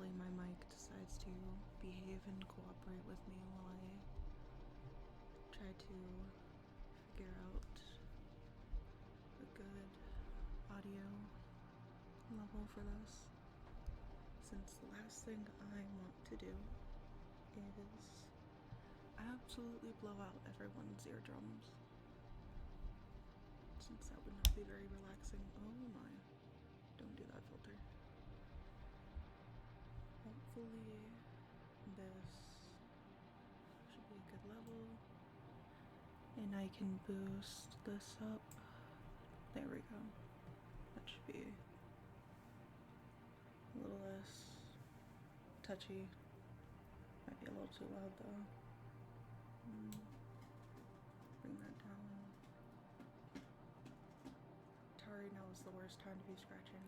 hopefully my mic decides to behave and cooperate with me while I try to figure out a good audio level for this, since the last thing I want to do is absolutely blow out everyone's eardrums, since that would not be very relaxing. Oh my, don't do that, filter. Hopefully this should be a good level, and I can boost this up. There we go. That should be a little less touchy. Might be a little too loud though. Bring that down. Tari knows the worst time to be scratching.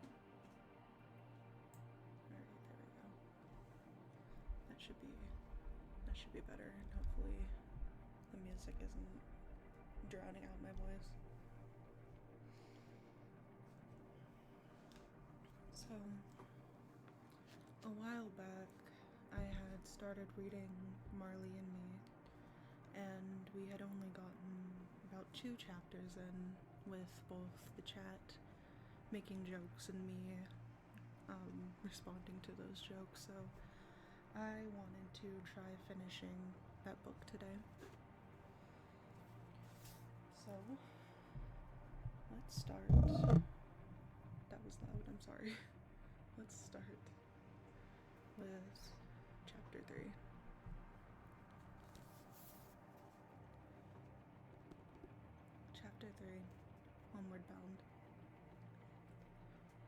Alright, there we go. That should be better, and hopefully the music isn't drowning out my voice. So, a while back, I had started reading Marley and Me, and we had only gotten about 2 chapters in, with both the chat making jokes and me responding to those jokes, so I wanted to try finishing that book today. So, let's start. That was loud, I'm sorry. Let's start with chapter 3. Chapter 3, Homeward Bound.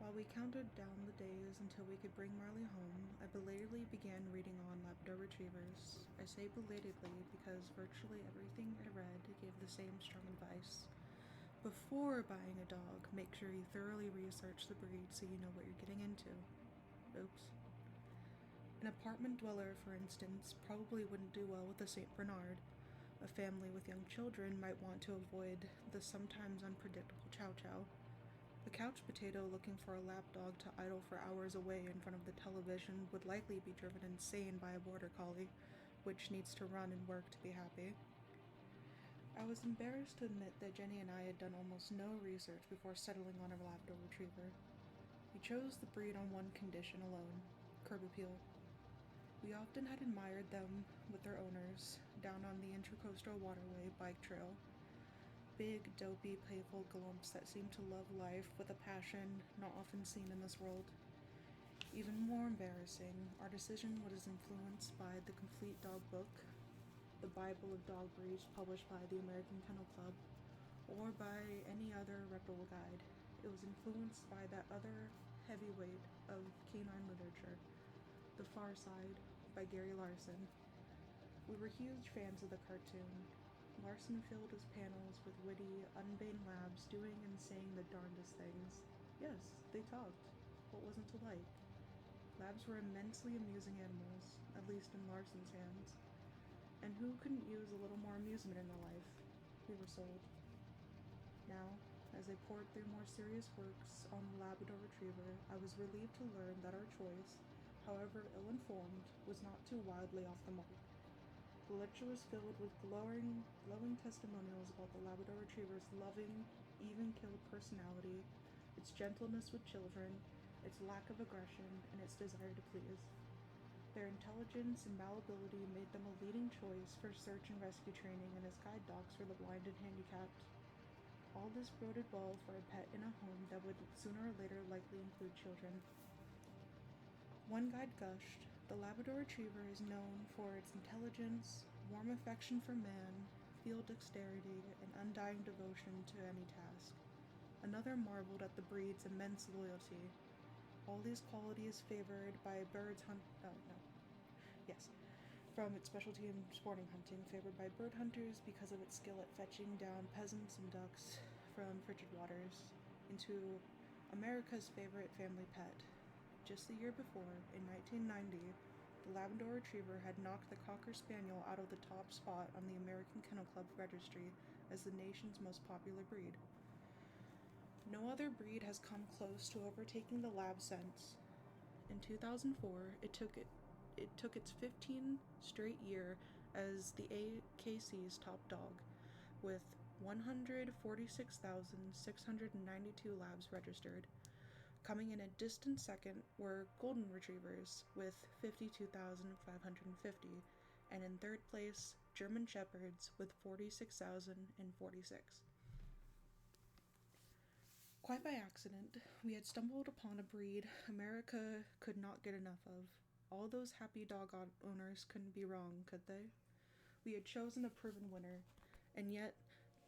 While we counted down the days until we could bring Marley home, I belatedly began reading on Labrador Retrievers. I say belatedly because virtually everything I read gave the same strong advice. Before buying a dog, make sure you thoroughly research the breed so you know what you're getting into. Oops. An apartment dweller, for instance, probably wouldn't do well with a St. Bernard. A family with young children might want to avoid the sometimes unpredictable Chow Chow. A couch potato looking for a lapdog to idle for hours away in front of the television would likely be driven insane by a border collie, which needs to run and work to be happy. I was embarrassed to admit that Jenny and I had done almost no research before settling on a Labrador Retriever. We chose the breed on one condition alone: curb appeal. We often had admired them with their owners down on the Intracoastal Waterway bike trail. Big, dopey, playful glumps that seemed to love life with a passion not often seen in this world. Even more embarrassing, our decision was influenced by the Complete Dog Book, the Bible of Dog Breeds published by the American Kennel Club, or by any other reputable guide. It was influenced by that other heavyweight of canine literature, The Far Side by Gary Larson. We were huge fans of the cartoon. Larson filled his panels with witty, unbanned labs doing and saying the darndest things. Yes, they talked. What wasn't to like? Labs were immensely amusing animals, at least in Larson's hands. And who couldn't use a little more amusement in their life? We were sold. Now, as I pored through more serious works on the Labrador Retriever, I was relieved to learn that our choice, however ill-informed, was not too wildly off the mark. The lecture was filled with glowing testimonials about the Labrador Retriever's loving, even-keeled personality, its gentleness with children, its lack of aggression, and its desire to please. Their intelligence and malleability made them a leading choice for search and rescue training and as guide dogs for the blind and handicapped. All this boded well for a pet in a home that would sooner or later likely include children. One guide gushed, "The Labrador Retriever is known for its intelligence, warm affection for man, field dexterity, and undying devotion to any task." Another marveled at the breed's immense loyalty. All these qualities favored by from its specialty in sporting hunting, favored by bird hunters because of its skill at fetching down pheasants and ducks from frigid waters, into America's favorite family pet. Just the year before, in 1990, the Labrador Retriever had knocked the Cocker Spaniel out of the top spot on the American Kennel Club registry as the nation's most popular breed. No other breed has come close to overtaking the Lab since. In 2004, it took its 15th straight year as the AKC's top dog, with 146,692 labs registered. Coming in a distant second were golden retrievers with 52,550, and in third place, German shepherds with 46,046. Quite by accident, we had stumbled upon a breed America could not get enough of. All those happy dog owners couldn't be wrong, could they? We had chosen a proven winner, and yet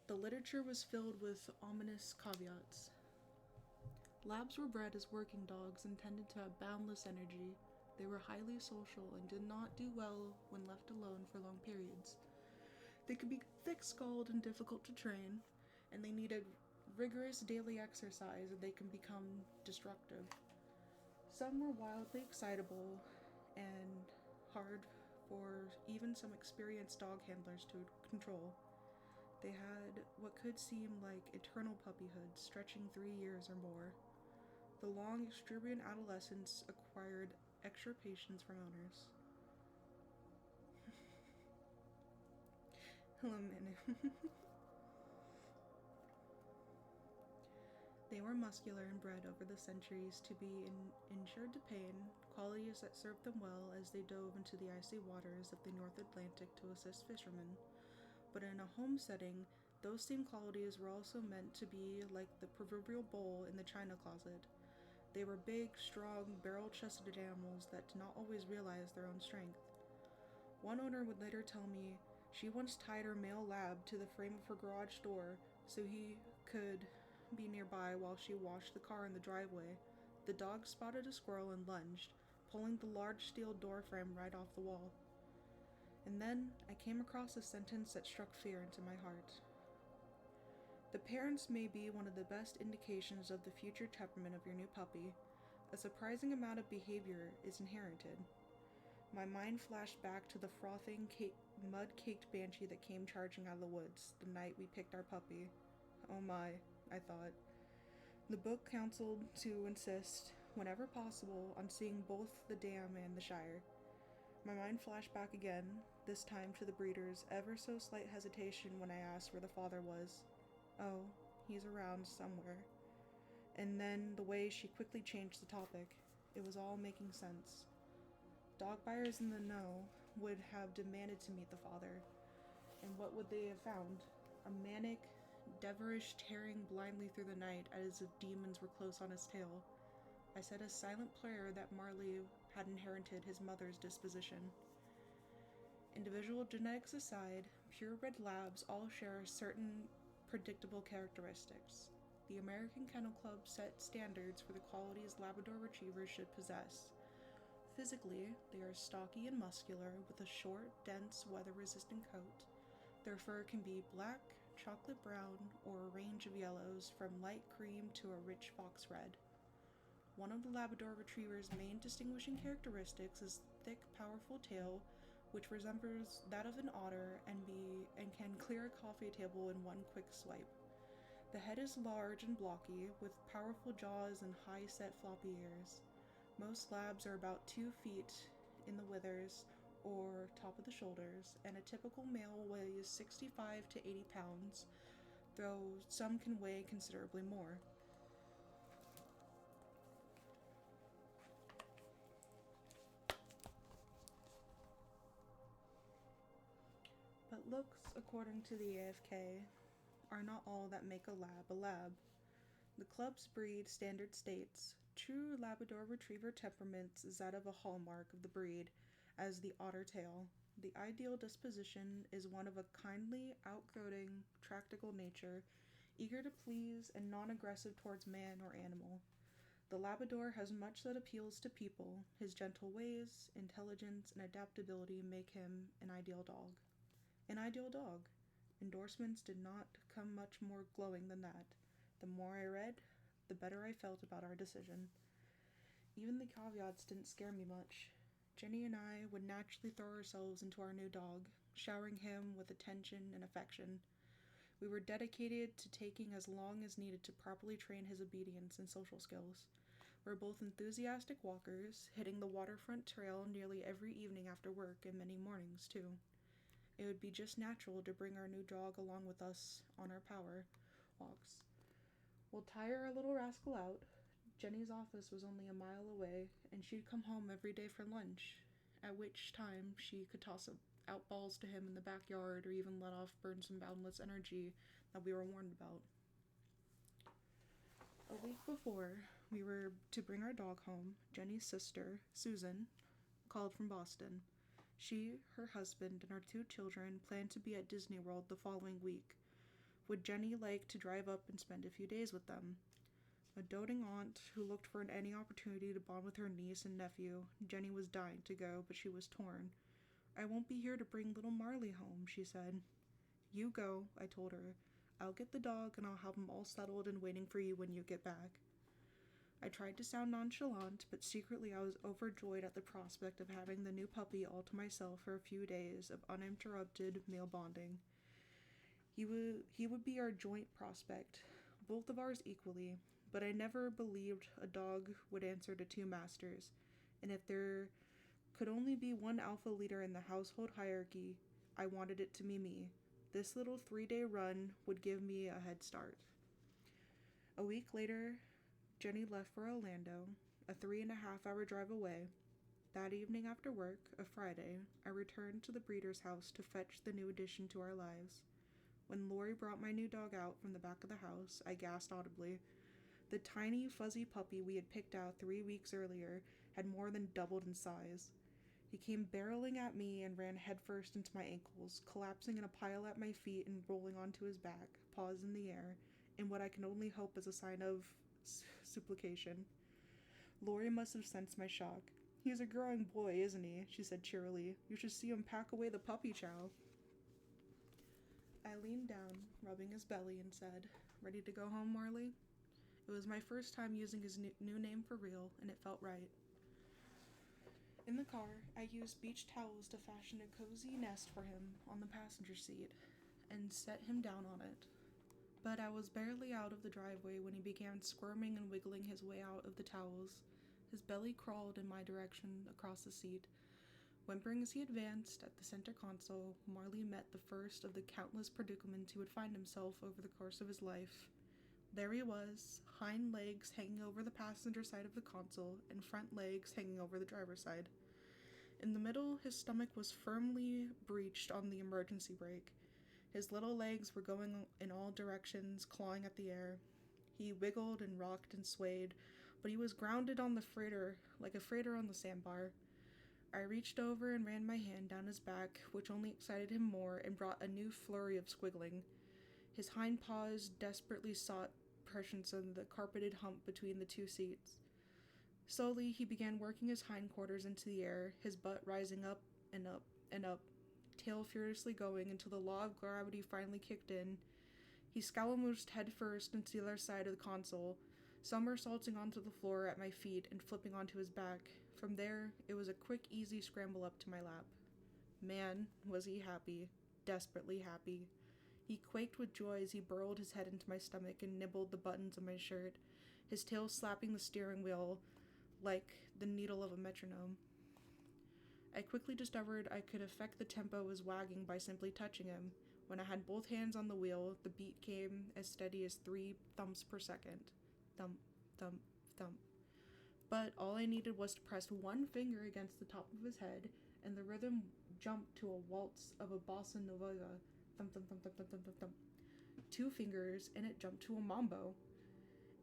the literature was filled with ominous caveats. Labs were bred as working dogs intended to have boundless energy. They were highly social and did not do well when left alone for long periods. They could be thick-skulled and difficult to train, and they needed rigorous daily exercise or they can become destructive. Some were wildly excitable and hard for even some experienced dog handlers to control. They had what could seem like eternal puppyhood, stretching 3 years or more. The long, exuberant adolescence acquired extra patience from owners. Hello, Manu. They were muscular and bred over the centuries to be insured to pain, qualities that served them well as they dove into the icy waters of the North Atlantic to assist fishermen. But in a home setting, those same qualities were also meant to be like the proverbial bull in the china closet. They were big, strong, barrel-chested animals that did not always realize their own strength. One owner would later tell me she once tied her male lab to the frame of her garage door so he could be nearby while she washed the car in the driveway. The dog spotted a squirrel and lunged, pulling the large steel door frame right off the wall. And then I came across a sentence that struck fear into my heart. The parents may be one of the best indications of the future temperament of your new puppy. A surprising amount of behavior is inherited. My mind flashed back to the frothing, mud-caked banshee that came charging out of the woods the night we picked our puppy. Oh my, I thought. The book counseled to insist, whenever possible, on seeing both the dam and the shire. My mind flashed back again, this time to the breeder's ever so slight hesitation when I asked where the father was. Oh, he's around somewhere. And then the way she quickly changed the topic. It was all making sense. Dog buyers in the know would have demanded to meet the father. And what would they have found? A manic, devilish tearing blindly through the night as if demons were close on his tail. I said a silent prayer that Marley had inherited his mother's disposition. Individual genetics aside, purebred labs all share certain predictable characteristics. The American Kennel Club set standards for the qualities Labrador retrievers should possess. Physically, they are stocky and muscular with a short, dense, weather-resistant coat. Their fur can be black, chocolate brown, or a range of yellows from light cream to a rich fox red. One of the Labrador Retriever's main distinguishing characteristics is thick, powerful tail, which resembles that of an otter and can clear a coffee table in one quick swipe. The head is large and blocky, with powerful jaws and high-set floppy ears. Most labs are about 2 feet in the withers or top of the shoulders, and a typical male weighs 65 to 80 pounds, though some can weigh considerably more. But looks, according to the AFK, are not all that make a lab a lab. The club's breed standard states, true Labrador Retriever temperament is that of a hallmark of the breed, as the otter tail. The ideal disposition is one of a kindly, outgoing, tractable nature, eager to please and non-aggressive towards man or animal. The Labrador has much that appeals to people. His gentle ways, intelligence, and adaptability make him an ideal dog. An ideal dog. Endorsements did not come much more glowing than that. The more I read, the better I felt about our decision. Even the caveats didn't scare me much. Jenny and I would naturally throw ourselves into our new dog, showering him with attention and affection. We were dedicated to taking as long as needed to properly train his obedience and social skills. We're both enthusiastic walkers, hitting the waterfront trail nearly every evening after work and many mornings, too. It would be just natural to bring our new dog along with us on our power walks. We'll tire our little rascal out. Jenny's office was only a mile away, and she'd come home every day for lunch, at which time she could toss out balls to him in the backyard or even let off burns and boundless energy that we were warned about. A week before we were to bring our dog home, Jenny's sister, Susan, called from Boston. She, her husband, and our 2 children planned to be at Disney World the following week. Would Jenny like to drive up and spend a few days with them? A doting aunt who looked for any opportunity to bond with her niece and nephew, Jenny was dying to go, but she was torn. I won't be here to bring little Marley home, she said. You go, I told her. I'll get the dog and I'll have him all settled and waiting for you when you get back. I tried to sound nonchalant, but secretly I was overjoyed at the prospect of having the new puppy all to myself for a few days of uninterrupted male bonding. He would be our joint prospect, both of ours equally, but I never believed a dog would answer to 2 masters, and if there could only be one alpha leader in the household hierarchy, I wanted it to be me. This little 3-day run would give me a head start. A week later, Jenny left for Orlando, a 3.5-hour drive away. That evening after work, a Friday, I returned to the breeder's house to fetch the new addition to our lives. When Lori brought my new dog out from the back of the house, I gasped audibly. The tiny, fuzzy puppy we had picked out 3 weeks earlier had more than doubled in size. He came barreling at me and ran headfirst into my ankles, collapsing in a pile at my feet and rolling onto his back, paws in the air, in what I can only hope is a sign of supplication. Lori must have sensed my shock. He's a growing boy, isn't he? She said cheerily. You should see him pack away the puppy chow. I leaned down, rubbing his belly, and said, Ready to go home, Marley? It was my first time using his new name for real, and it felt right. In the car, I used beach towels to fashion a cozy nest for him on the passenger seat and set him down on it. But I was barely out of the driveway when he began squirming and wiggling his way out of the towels. His belly crawled in my direction across the seat. Whimpering as he advanced at the center console, Marley met the first of the countless predicaments he would find himself over the course of his life. There he was, hind legs hanging over the passenger side of the console and front legs hanging over the driver's side. In the middle, his stomach was firmly breeched on the emergency brake. His little legs were going in all directions, clawing at the air. He wiggled and rocked and swayed, but he was grounded on the freighter, like a freighter on the sandbar. I reached over and ran my hand down his back, which only excited him more and brought a new flurry of squiggling. His hind paws desperately sought presence on the carpeted hump between the 2 seats. Slowly, he began working his hindquarters into the air, his butt rising up and up and up, tail furiously going until the law of gravity finally kicked in. He scalamooshed headfirst into the other side of the console, somersaulting onto the floor at my feet and flipping onto his back. From there, it was a quick, easy scramble up to my lap. Man, was he happy, desperately happy. He quaked with joy as he burrowed his head into my stomach and nibbled the buttons of my shirt, his tail slapping the steering wheel like the needle of a metronome. I quickly discovered I could affect the tempo of his wagging by simply touching him. When I had both hands on the wheel, the beat came as steady as 3 thumps per second. Thump, thump, thump. But all I needed was to press one finger against the top of his head, and the rhythm jumped to a waltz of a bossa nova. Thump, thump, thump, thump, thump, thump, thump, thump. 2 fingers, and it jumped to a mambo.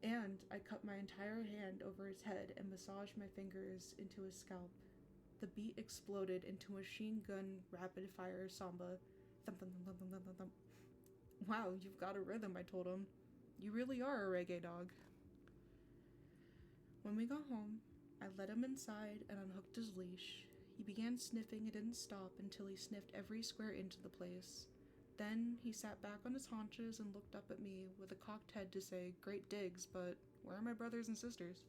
And I cut my entire hand over his head and massaged my fingers into his scalp. The beat exploded into a machine gun rapid-fire samba. Thump, thump, thump, thump, thump, thump, thump. Wow, you've got a rhythm, I told him. You really are a reggae dog. When we got home, I led him inside and unhooked his leash. He began sniffing and didn't stop until he sniffed every square inch of the place. Then he sat back on his haunches and looked up at me with a cocked head to say, Great digs, but where are my brothers and sisters?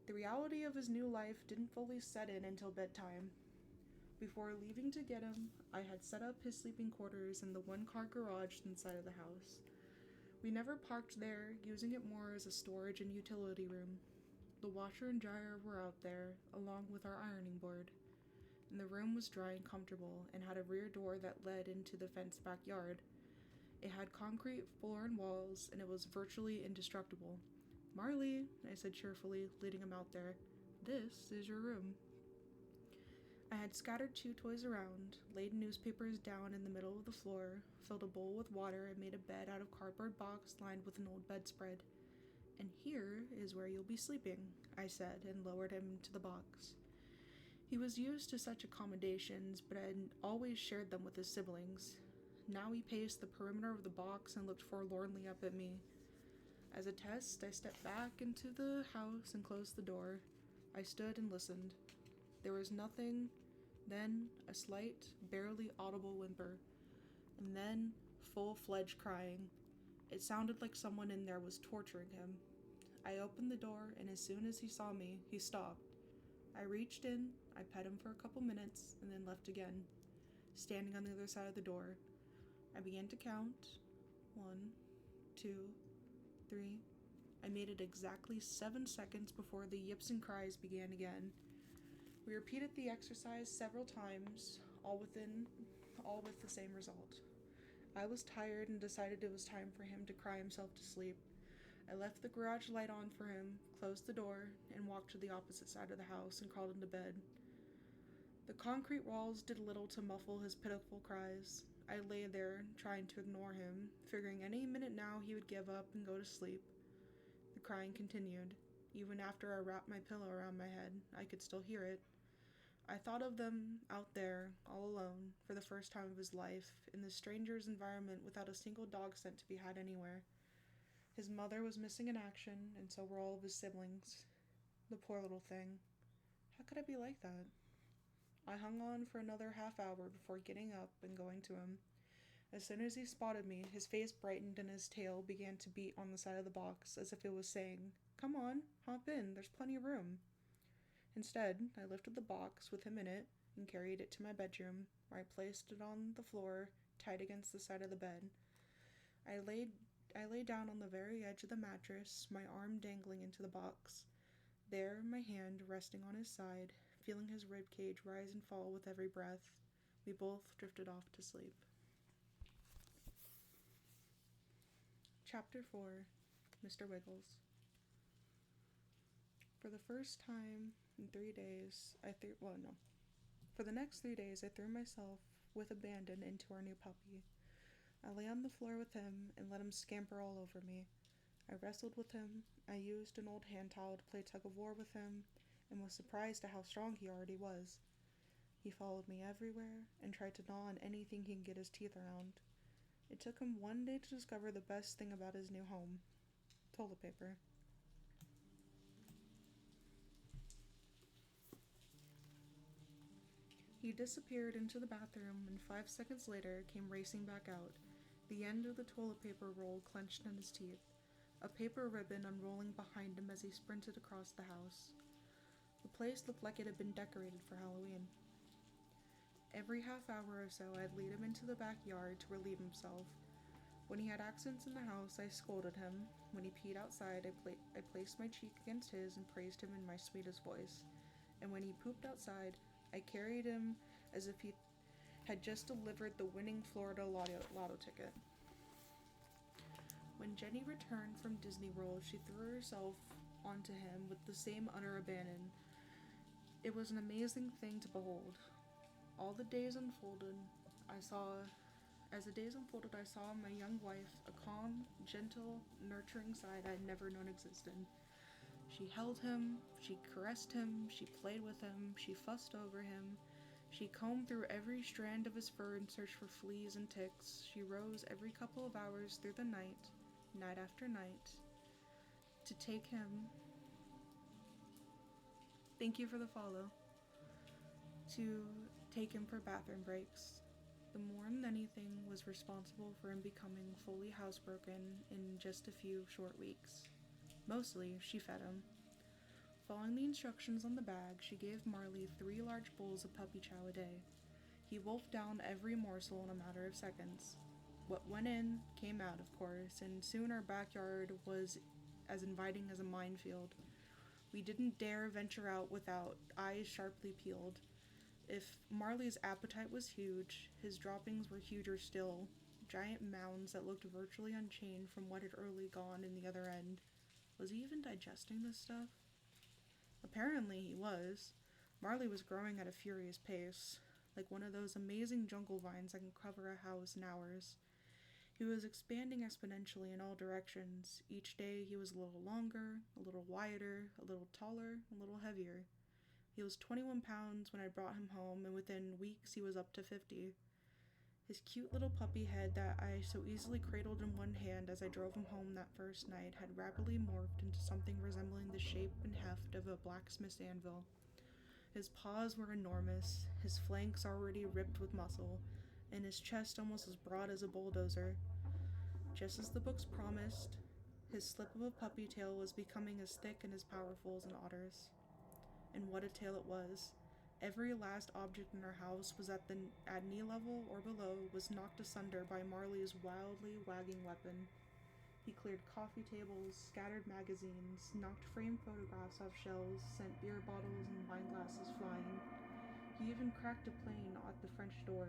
The reality of his new life didn't fully set in until bedtime. Before leaving to get him, I had set up his sleeping quarters in the 1-car garage inside of the house. We never parked there, using it more as a storage and utility room. The washer and dryer were out there, along with our ironing board, and the room was dry and comfortable and had a rear door that led into the fenced backyard. It had concrete floor and walls, and it was virtually indestructible. "Marley," I said cheerfully, leading him out there, "this is your room." I had scattered chew toys around, laid newspapers down in the middle of the floor, filled a bowl with water, and made a bed out of cardboard box lined with an old bedspread. "And here is where you'll be sleeping," I said, and lowered him into the box. He was used to such accommodations, but had always shared them with his siblings. Now he paced the perimeter of the box and looked forlornly up at me. As a test, I stepped back into the house and closed the door. I stood and listened. There was nothing, then a slight, barely audible whimper, and then full-fledged crying. It sounded like someone in there was torturing him. I opened the door, and as soon as he saw me, he stopped. I reached in, I pet him for a couple minutes, and then left again, standing on the other side of the door. I began to count. 1, 2, 3. I made it exactly 7 seconds before the yips and cries began again. We repeated the exercise several times, all with the same result. I was tired and decided it was time for him to cry himself to sleep. I left the garage light on for him, closed the door, and walked to the opposite side of the house and crawled into bed. The concrete walls did little to muffle his pitiful cries. I lay there, trying to ignore him, figuring any minute now he would give up and go to sleep. The crying continued. Even after I wrapped my pillow around my head, I could still hear it. I thought of them out there, all alone, for the first time of his life, in this stranger's environment without a single dog scent to be had anywhere. His mother was missing in action, and so were all of his siblings. The poor little thing. How could I be like that? I hung on for another half hour before getting up and going to him. As soon as he spotted me, his face brightened and his tail began to beat on the side of the box as if it was saying, "Come on, hop in, there's plenty of room." Instead, I lifted the box with him in it and carried it to my bedroom, where I placed it on the floor, tight against the side of the bed. I lay down on the very edge of the mattress, my arm dangling into the box. There, my hand resting on his side, feeling his ribcage rise and fall with every breath, we both drifted off to sleep. Chapter 4. Mr. Wiggles. For the first time in 3 days, For the next 3 days, I threw myself with abandon into our new puppy. I lay on the floor with him and let him scamper all over me. I wrestled with him. I used an old hand towel to play tug-of-war with him, and was surprised at how strong he already was. He followed me everywhere and tried to gnaw on anything he could get his teeth around. It took him one day to discover the best thing about his new home: toilet paper. He disappeared into the bathroom and 5 seconds later came racing back out, the end of the toilet paper roll clenched in his teeth, a paper ribbon unrolling behind him as he sprinted across the house. The place looked like it had been decorated for Halloween. Every half hour or so, I'd lead him into the backyard to relieve himself. When he had accidents in the house, I scolded him. When he peed outside, I placed my cheek against his and praised him in my sweetest voice. And when he pooped outside, I carried him as if he had just delivered the winning Florida lotto ticket. When Jenny returned from Disney World, she threw herself onto him with the same utter abandon. It was an amazing thing to behold. As the days unfolded, I saw in my young wife a calm, gentle, nurturing side I had never known existed. She held him, she caressed him, she played with him, she fussed over him. She combed through every strand of his fur in search for fleas and ticks. She rose every couple of hours through the night, night after night, to take him. Thank you for the follow. To take him for bathroom breaks. The more than anything was responsible for him becoming fully housebroken in just a few short weeks. Mostly, she fed him. Following the instructions on the bag, she gave Marley 3 large bowls of puppy chow a day. He wolfed down every morsel in a matter of seconds. What went in, came out, of course, and soon our backyard was as inviting as a minefield. We didn't dare venture out without eyes sharply peeled. If Marley's appetite was huge, his droppings were huger still, giant mounds that looked virtually unchanged from what had early gone in the other end. Was he even digesting this stuff? Apparently he was. Marley was growing at a furious pace, like one of those amazing jungle vines that can cover a house in hours. He was expanding exponentially in all directions. Each day he was a little longer, a little wider, a little taller, a little heavier. He was 21 pounds when I brought him home, and within weeks he was up to 50. His cute little puppy head that I so easily cradled in one hand as I drove him home that first night had rapidly morphed into something resembling the shape and heft of a blacksmith's anvil. His paws were enormous, his flanks already ripped with muscle, and his chest almost as broad as a bulldozer. Just as the books promised, his slip of a puppy tail was becoming as thick and as powerful as an otter's. And what a tail it was. Every last object in our house was at knee level or below was knocked asunder by Marley's wildly wagging weapon. He cleared coffee tables, scattered magazines, knocked framed photographs off shelves, sent beer bottles and wine glasses flying. He even cracked a plane at the French door.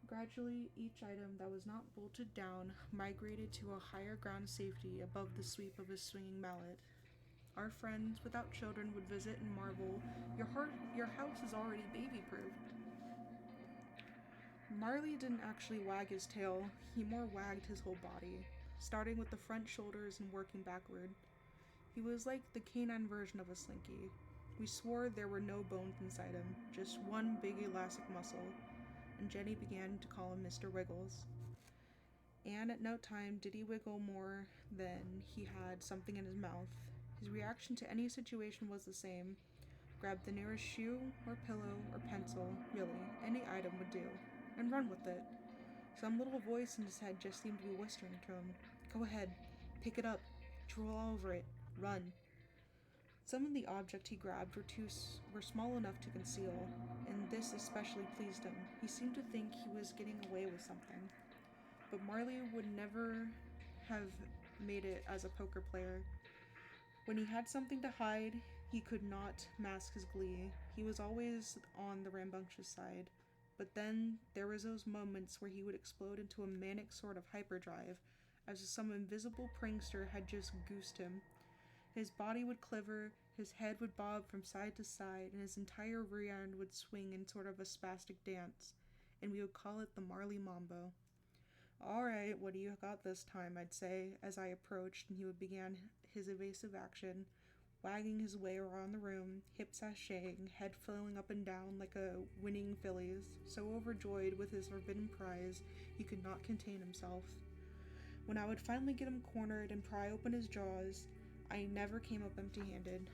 Gradually, each item that was not bolted down migrated to a higher ground safety above the sweep of his swinging mallet. Our friends without children would visit and marvel, your house is already baby-proofed. Marley didn't actually wag his tail, he more wagged his whole body, starting with the front shoulders and working backward. He was like the canine version of a slinky. We swore there were no bones inside him, just one big elastic muscle, and Jenny began to call him Mr. Wiggles. And at no time did he wiggle more than he had something in his mouth. His reaction to any situation was the same. Grab the nearest shoe, or pillow, or pencil, really, any item would do, and run with it. Some little voice in his head just seemed to be whispering to him, "Go ahead, pick it up, drool all over it, run." Some of the objects he grabbed were small enough to conceal, and this especially pleased him. He seemed to think he was getting away with something. But Marley would never have made it as a poker player. When he had something to hide, he could not mask his glee. He was always on the rambunctious side. But then there was those moments where he would explode into a manic sort of hyperdrive, as if some invisible prankster had just goosed him. His body would quiver, his head would bob from side to side, and his entire rear end would swing in sort of a spastic dance, and we would call it the Marley Mambo. "Alright, what do you got this time?" I'd say, as I approached, and he would begin his evasive action, wagging his way around the room, hips sashaying, head flailing up and down like a winning filly's, so overjoyed with his forbidden prize, he could not contain himself. When I would finally get him cornered and pry open his jaws, I never came up empty-handed.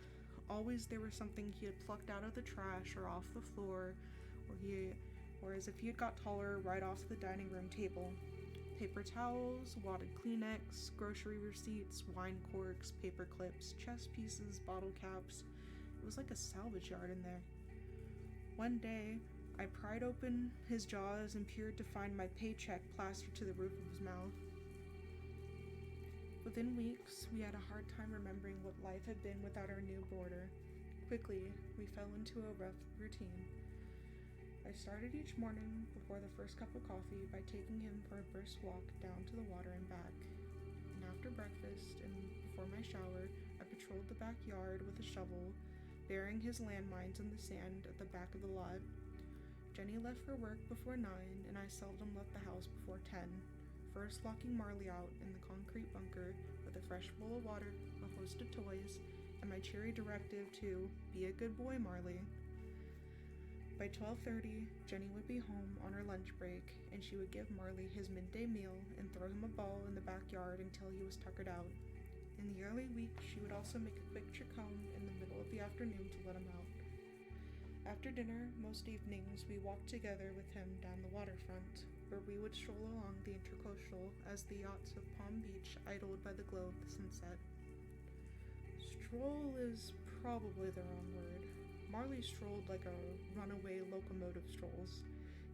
Always there was something he had plucked out of the trash or off the floor, or as if he had got taller, right off the dining room table. Paper towels, wadded Kleenex, grocery receipts, wine corks, paper clips, chess pieces, bottle caps. It was like a salvage yard in there. One day, I pried open his jaws and peered to find my paycheck plastered to the roof of his mouth. Within weeks, we had a hard time remembering what life had been without our new boarder. Quickly, we fell into a rough routine. I started each morning before the first cup of coffee by taking him for a brisk walk down to the water and back. And after breakfast and before my shower, I patrolled the backyard with a shovel, burying his landmines in the sand at the back of the lot. Jenny left for work before 9, and I seldom left the house before 10, first locking Marley out in the concrete bunker with a fresh bowl of water, a host of toys, and my cheery directive to "Be a good boy, Marley." By 12:30, Jenny would be home on her lunch break, and she would give Marley his midday meal and throw him a ball in the backyard until he was tuckered out. In the early weeks, she would also make a quick trip home in the middle of the afternoon to let him out. After dinner, most evenings, we walked together with him down the waterfront, where we would stroll along the intercoastal as the yachts of Palm Beach idled by the glow of the sunset. Stroll is probably the wrong word. Marley strolled like a runaway locomotive strolls.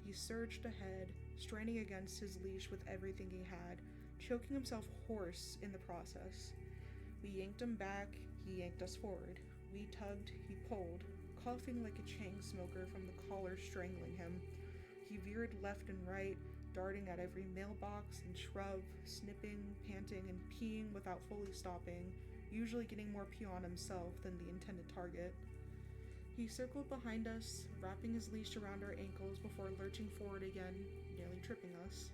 He surged ahead, straining against his leash with everything he had, choking himself hoarse in the process. We yanked him back, He yanked us forward. We tugged, he pulled, coughing like a chain smoker from the collar strangling him. He veered left and right, darting at every mailbox and shrub, snipping, panting, and peeing without fully stopping, usually getting more pee on himself than the intended target. He circled behind us, wrapping his leash around our ankles before lurching forward again, nearly tripping us.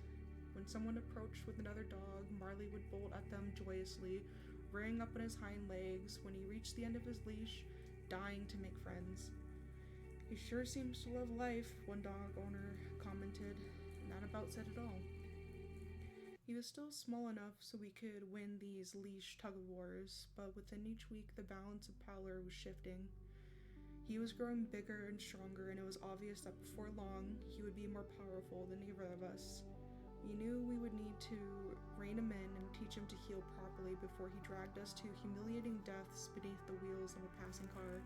When someone approached with another dog, Marley would bolt at them joyously, rearing up on his hind legs when he reached the end of his leash, dying to make friends. He sure seems to love life, one dog owner commented, and that about said it all. He was still small enough so we could win these leash tug-of-wars, but within each week the balance of power was shifting. He was growing bigger and stronger, and it was obvious that before long he would be more powerful than either of us. We knew we would need to rein him in and teach him to heal properly before he dragged us to humiliating deaths beneath the wheels of a passing car.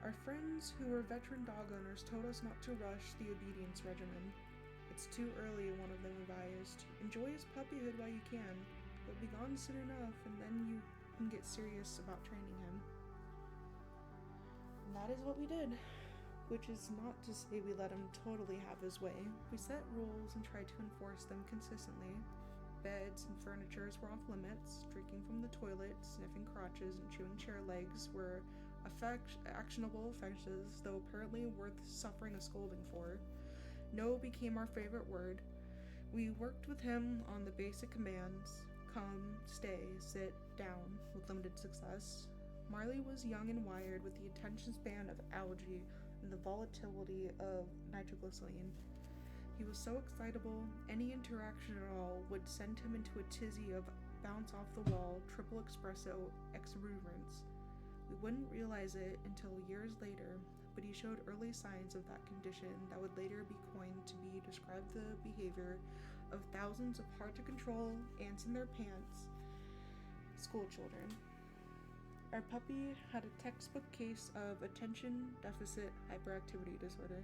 Our friends who were veteran dog owners told us not to rush the obedience regimen. It's too early, one of them advised. Enjoy his puppyhood while you can. He'll be gone soon enough, and then you can get serious about training him. And that is what we did. Which is not to say we let him totally have his way. We set rules and tried to enforce them consistently. Beds and furnitures were off limits. Drinking from the toilet, sniffing crotches, and chewing chair legs were actionable offenses, though apparently worth suffering a scolding for. No became our favorite word. We worked with him on the basic commands: come, stay, sit, down, with limited success. Marley was young and wired with the attention span of algae and the volatility of nitroglycerin. He was so excitable, any interaction at all would send him into a tizzy of bounce off the wall, triple espresso exuberance. We wouldn't realize it until years later, but he showed early signs of that condition that would later be coined to describe the behavior of thousands of hard-to-control ants in their pants school children. Our puppy had a textbook case of attention deficit hyperactivity disorder.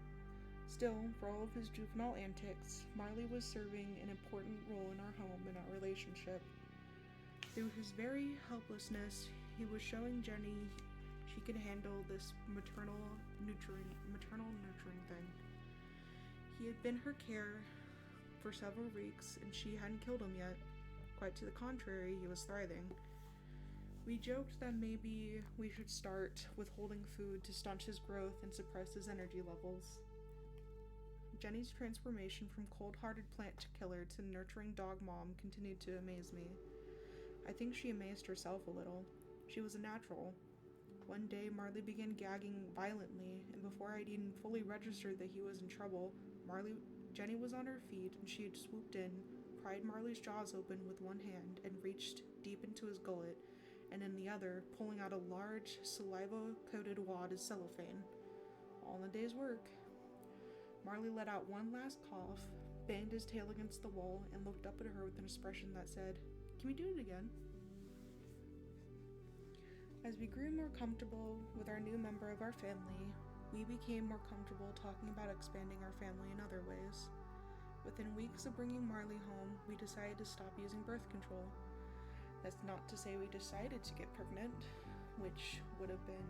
Still, for all of his juvenile antics, Marley was serving an important role in our home and our relationship. Through his very helplessness, he was showing Jenny she could handle this maternal nurturing thing. He had been her care for several weeks, and she hadn't killed him yet. Quite to the contrary, he was thriving. We joked that maybe we should start withholding food to staunch his growth and suppress his energy levels. Jenny's transformation from cold-hearted plant killer to nurturing dog mom continued to amaze me. I think she amazed herself a little. She was a natural. One day, Marley began gagging violently, and before I'd even fully registered that he was in trouble, Jenny was on her feet, and she had swooped in, pried Marley's jaws open with one hand, and reached deep into his gullet, and in the other, pulling out a large, saliva-coated wad of cellophane. All in a day's work. Marley let out one last cough, banged his tail against the wall, and looked up at her with an expression that said, "Can we do it again?" As we grew more comfortable with our new member of our family, we became more comfortable talking about expanding our family in other ways. Within weeks of bringing Marley home, we decided to stop using birth control. That's not to say we decided to get pregnant, which would have been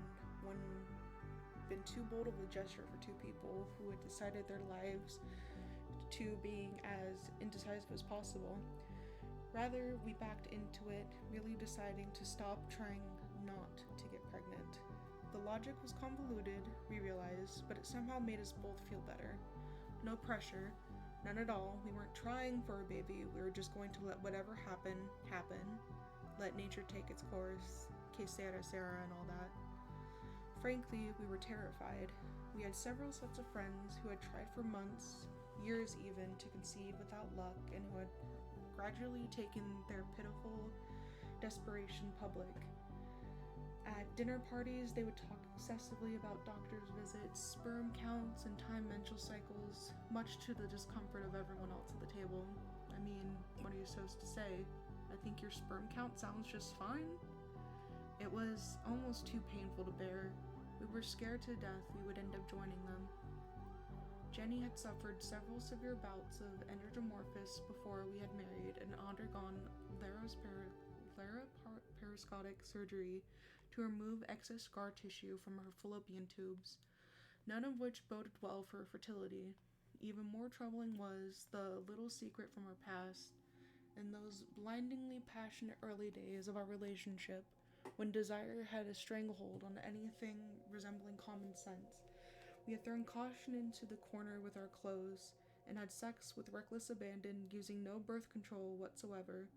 too bold of a gesture for two people who had decided their lives to being as indecisive as possible. Rather, we backed into it, really deciding to stop trying not to get pregnant. The logic was convoluted, we realized, but it somehow made us both feel better. No pressure, none at all. We weren't trying for a baby, we were just going to let whatever happen. Let nature take its course, que sera, and all that. Frankly, we were terrified. We had several sets of friends who had tried for months, years even, to conceive without luck, and who had gradually taken their pitiful desperation public. At dinner parties, they would talk excessively about doctor's visits, sperm counts, and time menstrual cycles, much to the discomfort of everyone else at the table. I mean, what are you supposed to say? I think your sperm count sounds just fine? It was almost too painful to bear. We were scared to death we would end up joining them. Jenny had suffered several severe bouts of endometriosis before we had married and undergone laparoscopic surgery to remove excess scar tissue from her fallopian tubes, none of which boded well for her fertility. Even more troubling was the little secret from her past. In those blindingly passionate early days of our relationship, when desire had a stranglehold on anything resembling common sense, we had thrown caution into the corner with our clothes and had sex with reckless abandon, using no birth control whatsoever.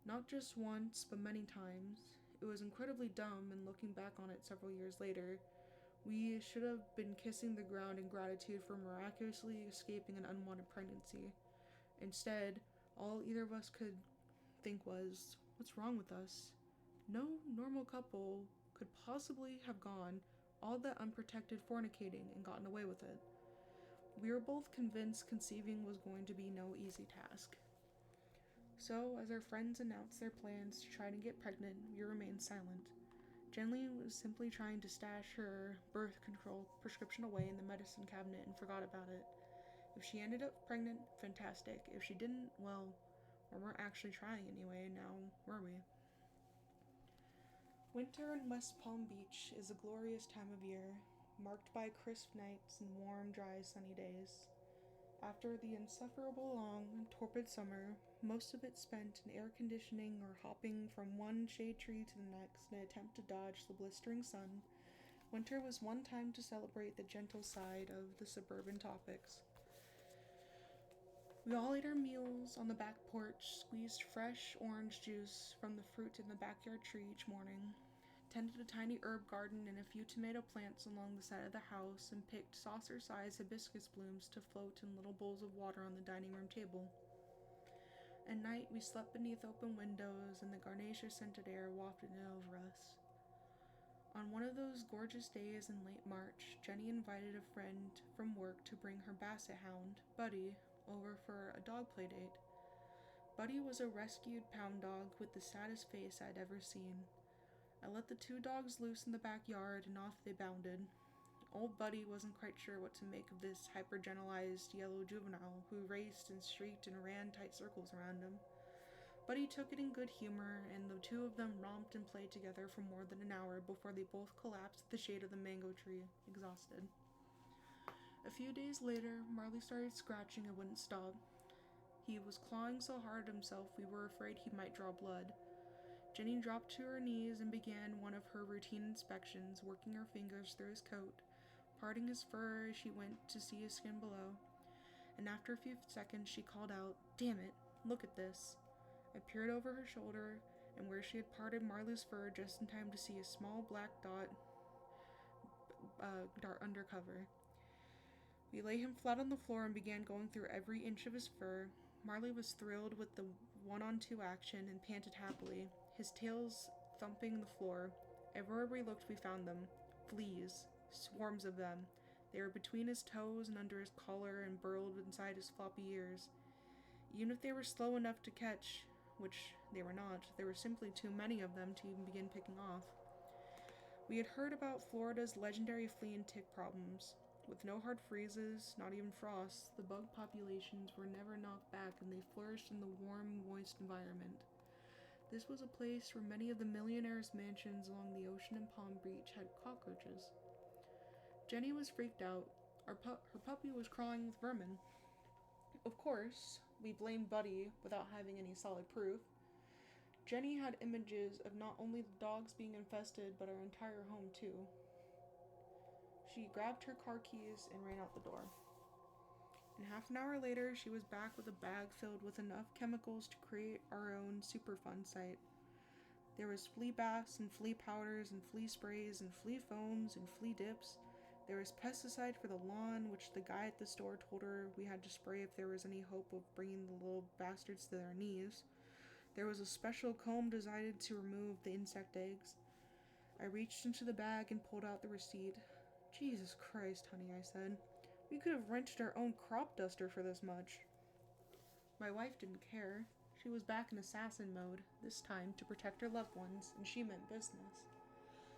Not just once, but many times. It was incredibly dumb, and looking back on it several years later, we should have been kissing the ground in gratitude for miraculously escaping an unwanted pregnancy. Instead, all either of us could think was, what's wrong with us? No normal couple could possibly have gone all that unprotected fornicating and gotten away with it. We were both convinced conceiving was going to be no easy task. So, as our friends announced their plans to try to get pregnant, we remained silent. Jenny was simply trying to stash her birth control prescription away in the medicine cabinet and forgot about it. If she ended up pregnant, fantastic. If she didn't, well, we weren't actually trying anyway, now were we? Winter in West Palm Beach is a glorious time of year, marked by crisp nights and warm, dry, sunny days. After the insufferable long, torpid summer, most of it spent in air conditioning or hopping from one shade tree to the next in an attempt to dodge the blistering sun, winter was one time to celebrate the gentle side of the suburban tropics. We all ate our meals on the back porch, squeezed fresh orange juice from the fruit in the backyard tree each morning, tended a tiny herb garden and a few tomato plants along the side of the house, and picked saucer-sized hibiscus blooms to float in little bowls of water on the dining room table. At night, we slept beneath open windows, and the garnacia-scented air wafted in over us. On one of those gorgeous days in late March, Jenny invited a friend from work to bring her basset hound, Buddy, over for a dog play date. Buddy was a rescued pound dog with the saddest face I'd ever seen. I let the two dogs loose in the backyard, and off they bounded. Old Buddy wasn't quite sure what to make of this hyper-generalized yellow juvenile who raced and shrieked and ran tight circles around him. Buddy took it in good humor, and the two of them romped and played together for more than an hour before they both collapsed at the shade of the mango tree, exhausted. A few days later, Marley started scratching and wouldn't stop. He was clawing so hard at himself we were afraid he might draw blood. Jenny dropped to her knees and began one of her routine inspections, working her fingers through his coat, parting his fur as she went to see his skin below. And after a few seconds, she called out, "Damn it, look at this." I peered over her shoulder and where she had parted Marley's fur just in time to see a small black dart undercover. We lay him flat on the floor and began going through every inch of his fur. Marley was thrilled with the one-on-two action and panted happily, his tails thumping the floor. Everywhere we looked, we found them. Fleas. Swarms of them. They were between his toes and under his collar and burrowed inside his floppy ears. Even if they were slow enough to catch, which they were not, there were simply too many of them to even begin picking off. We had heard about Florida's legendary flea and tick problems. With no hard freezes, not even frosts, the bug populations were never knocked back and they flourished in the warm, moist environment. This was a place where many of the millionaires' mansions along the ocean and Palm Beach had cockroaches. Jenny was freaked out. Her puppy was crawling with vermin. Of course, we blamed Buddy without having any solid proof. Jenny had images of not only the dogs being infested, but our entire home too. She grabbed her car keys and ran out the door. And half an hour later, she was back with a bag filled with enough chemicals to create our own super fun site. There was flea baths and flea powders and flea sprays and flea foams and flea dips. There was pesticide for the lawn, which the guy at the store told her we had to spray if there was any hope of bringing the little bastards to their knees. There was a special comb designed to remove the insect eggs. I reached into the bag and pulled out the receipt. "Jesus Christ, honey," I said. "We could have rented our own crop duster for this much." My wife didn't care. She was back in assassin mode, this time to protect her loved ones, and she meant business.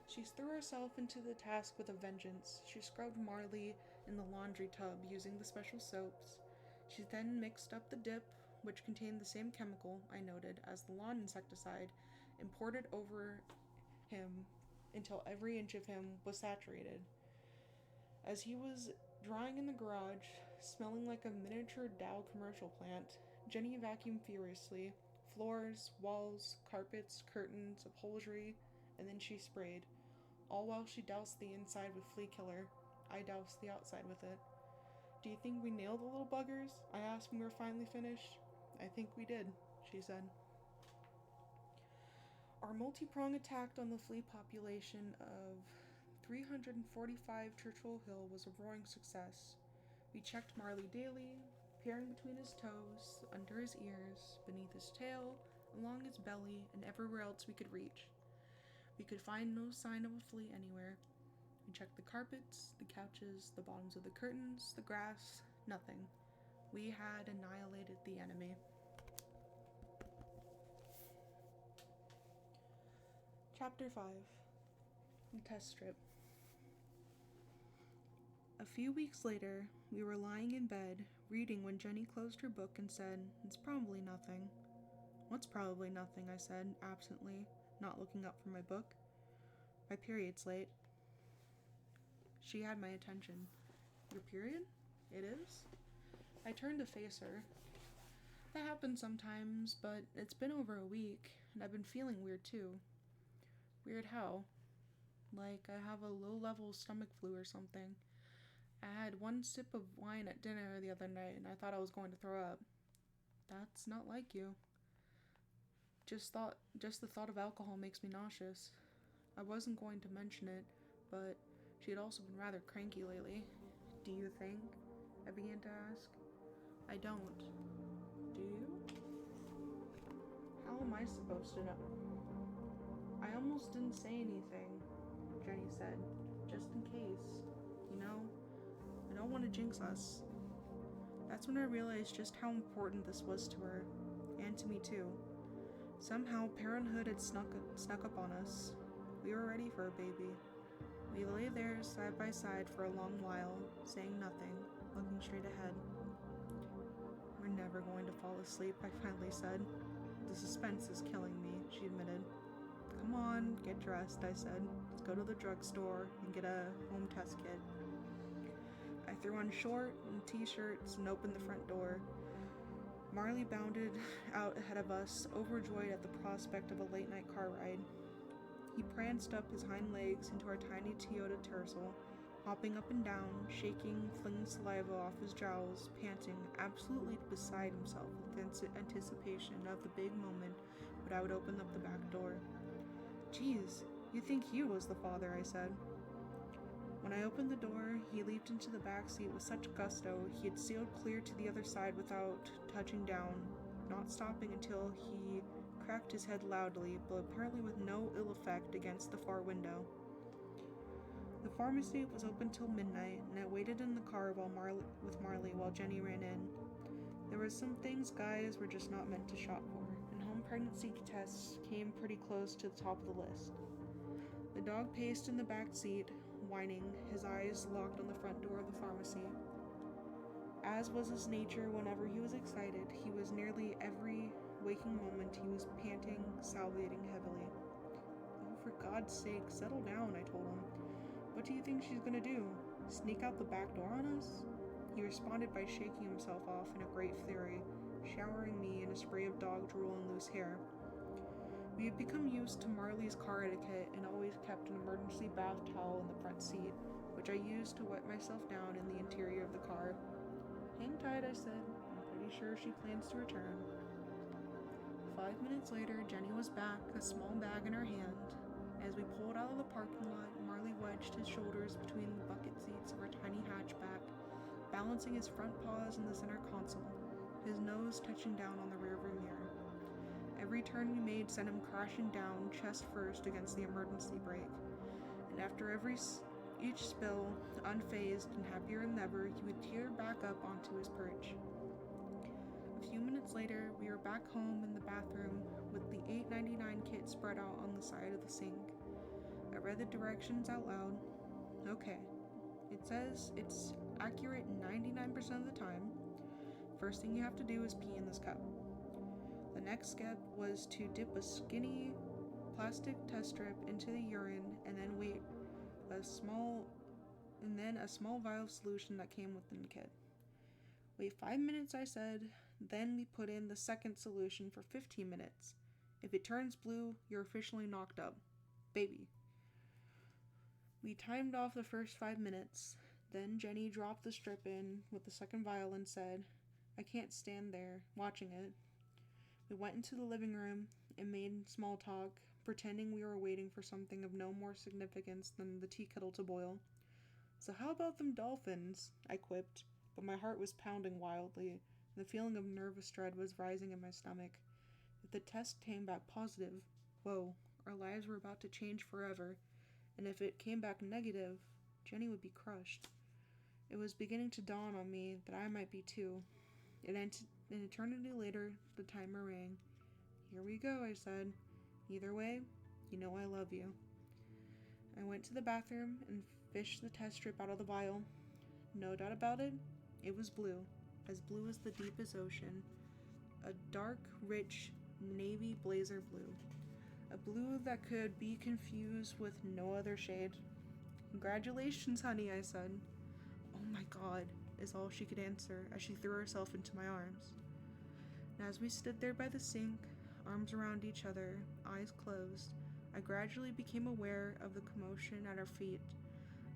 She threw herself into the task with a vengeance. She scrubbed Marley in the laundry tub using the special soaps. She then mixed up the dip, which contained the same chemical, I noted, as the lawn insecticide, and poured it over him until every inch of him was saturated. As he was drying in the garage, smelling like a miniature Dow commercial plant, Jenny vacuumed furiously. Floors, walls, carpets, curtains, upholstery, and then she sprayed. All while she doused the inside with flea killer. I doused the outside with it. Do you think we nailed the little buggers? I asked when we were finally finished. I think we did, she said. Our multi-prong attack on the flea population of 345 Churchill Hill was a roaring success. We checked Marley daily, peering between his toes, under his ears, beneath his tail, along his belly, and everywhere else we could reach. We could find no sign of a flea anywhere. We checked the carpets, the couches, the bottoms of the curtains, the grass, nothing. We had annihilated the enemy. Chapter 5. The Test Strip. A few weeks later, we were lying in bed, reading when Jenny closed her book and said, "It's probably nothing." "What's probably nothing?" I said, absently, not looking up from my book. "My period's late." She had my attention. "Your period? It is?" I turned to face her. "That happens sometimes, but it's been over a week, and I've been feeling weird too." "Weird how?" "Like I have a low-level stomach flu or something. I had one sip of wine at dinner the other night, and I thought I was going to throw up." "That's not like you." Just the thought of alcohol makes me nauseous." I wasn't going to mention it, but she had also been rather cranky lately. "Do you think?" I began to ask. "I don't. Do you?" "How am I supposed to know?" "I almost didn't say anything," Jenny said, "just in case. You know, I don't want to jinx us." That's when I realized just how important this was to her, and to me too. Somehow, parenthood had snuck up on us. We were ready for a baby. We lay there side by side for a long while, saying nothing, looking straight ahead. "We're never going to fall asleep," I finally said. "The suspense is killing me," she admitted. "Come on, get dressed," I said. "Let's go to the drugstore and get a home test kit." I threw on short and t-shirts and opened the front door. Marley bounded out ahead of us, overjoyed at the prospect of a late-night car ride. He pranced up his hind legs into our tiny Toyota Tercel, hopping up and down, shaking, flinging saliva off his jowls, panting, absolutely beside himself with anticipation of the big moment when I would open up the back door. "Geez, you'd think he was the father," I said. When I opened the door, he leaped into the back seat with such gusto he had sailed clear to the other side without touching down, not stopping until he cracked his head loudly, but apparently with no ill effect, against the far window. The pharmacy was open till midnight, and I waited in the car with Marley while Jenny ran in. There were some things guys were just not meant to shop for, and home pregnancy tests came pretty close to the top of the list. The dog paced in the back seat, whining, his eyes locked on the front door of the pharmacy. As was his nature whenever he was excited, he was nearly every waking moment he was panting, salivating heavily. "Oh, for God's sake, settle down," I told him. "What do you think she's gonna do? Sneak out the back door on us?" He responded by shaking himself off in a great fury, showering me in a spray of dog drool and loose hair. We had become used to Marley's car etiquette and always kept an emergency bath towel in the front seat, which I used to wipe myself down in the interior of the car. "Hang tight," I said. "I'm pretty sure she plans to return." 5 minutes later, Jenny was back, a small bag in her hand. As we pulled out of the parking lot, Marley wedged his shoulders between the bucket seats of our tiny hatchback, balancing his front paws in the center console, his nose touching down on the rearview mirror. Every turn we made sent him crashing down, chest first, against the emergency brake. And after each spill, unfazed and happier than ever, he would teeter back up onto his perch. A few minutes later, we were back home in the bathroom with the $8.99 kit spread out on the side of the sink. I read the directions out loud. "Okay, it says it's accurate 99% of the time. First thing you have to do is pee in this cup. The next step was to dip a skinny plastic test strip into the urine and then a small vial of solution that came within the kit. Wait 5 minutes, I said. Then we put in the second solution for 15 minutes. If it turns blue, you're officially knocked up. Baby. We timed off the first 5 minutes. Then Jenny dropped the strip in with the second vial and said, I can't stand there, watching it. We went into the living room and made small talk, pretending we were waiting for something of no more significance than the tea kettle to boil. So how about them dolphins? I quipped, but my heart was pounding wildly, and the feeling of nervous dread was rising in my stomach. If the test came back positive, whoa, our lives were about to change forever, and if it came back negative, Jenny would be crushed. It was beginning to dawn on me that I might be too. An eternity later, the timer rang. Here we go, I said. Either way, you know I love you. I went to the bathroom and fished the test strip out of the vial. No doubt about it, it was blue as the deepest ocean. A dark, rich, navy blazer blue. A blue that could be confused with no other shade. Congratulations, honey, I said. Oh my God, is all she could answer as she threw herself into my arms. And as we stood there by the sink, arms around each other, eyes closed, I gradually became aware of the commotion at our feet.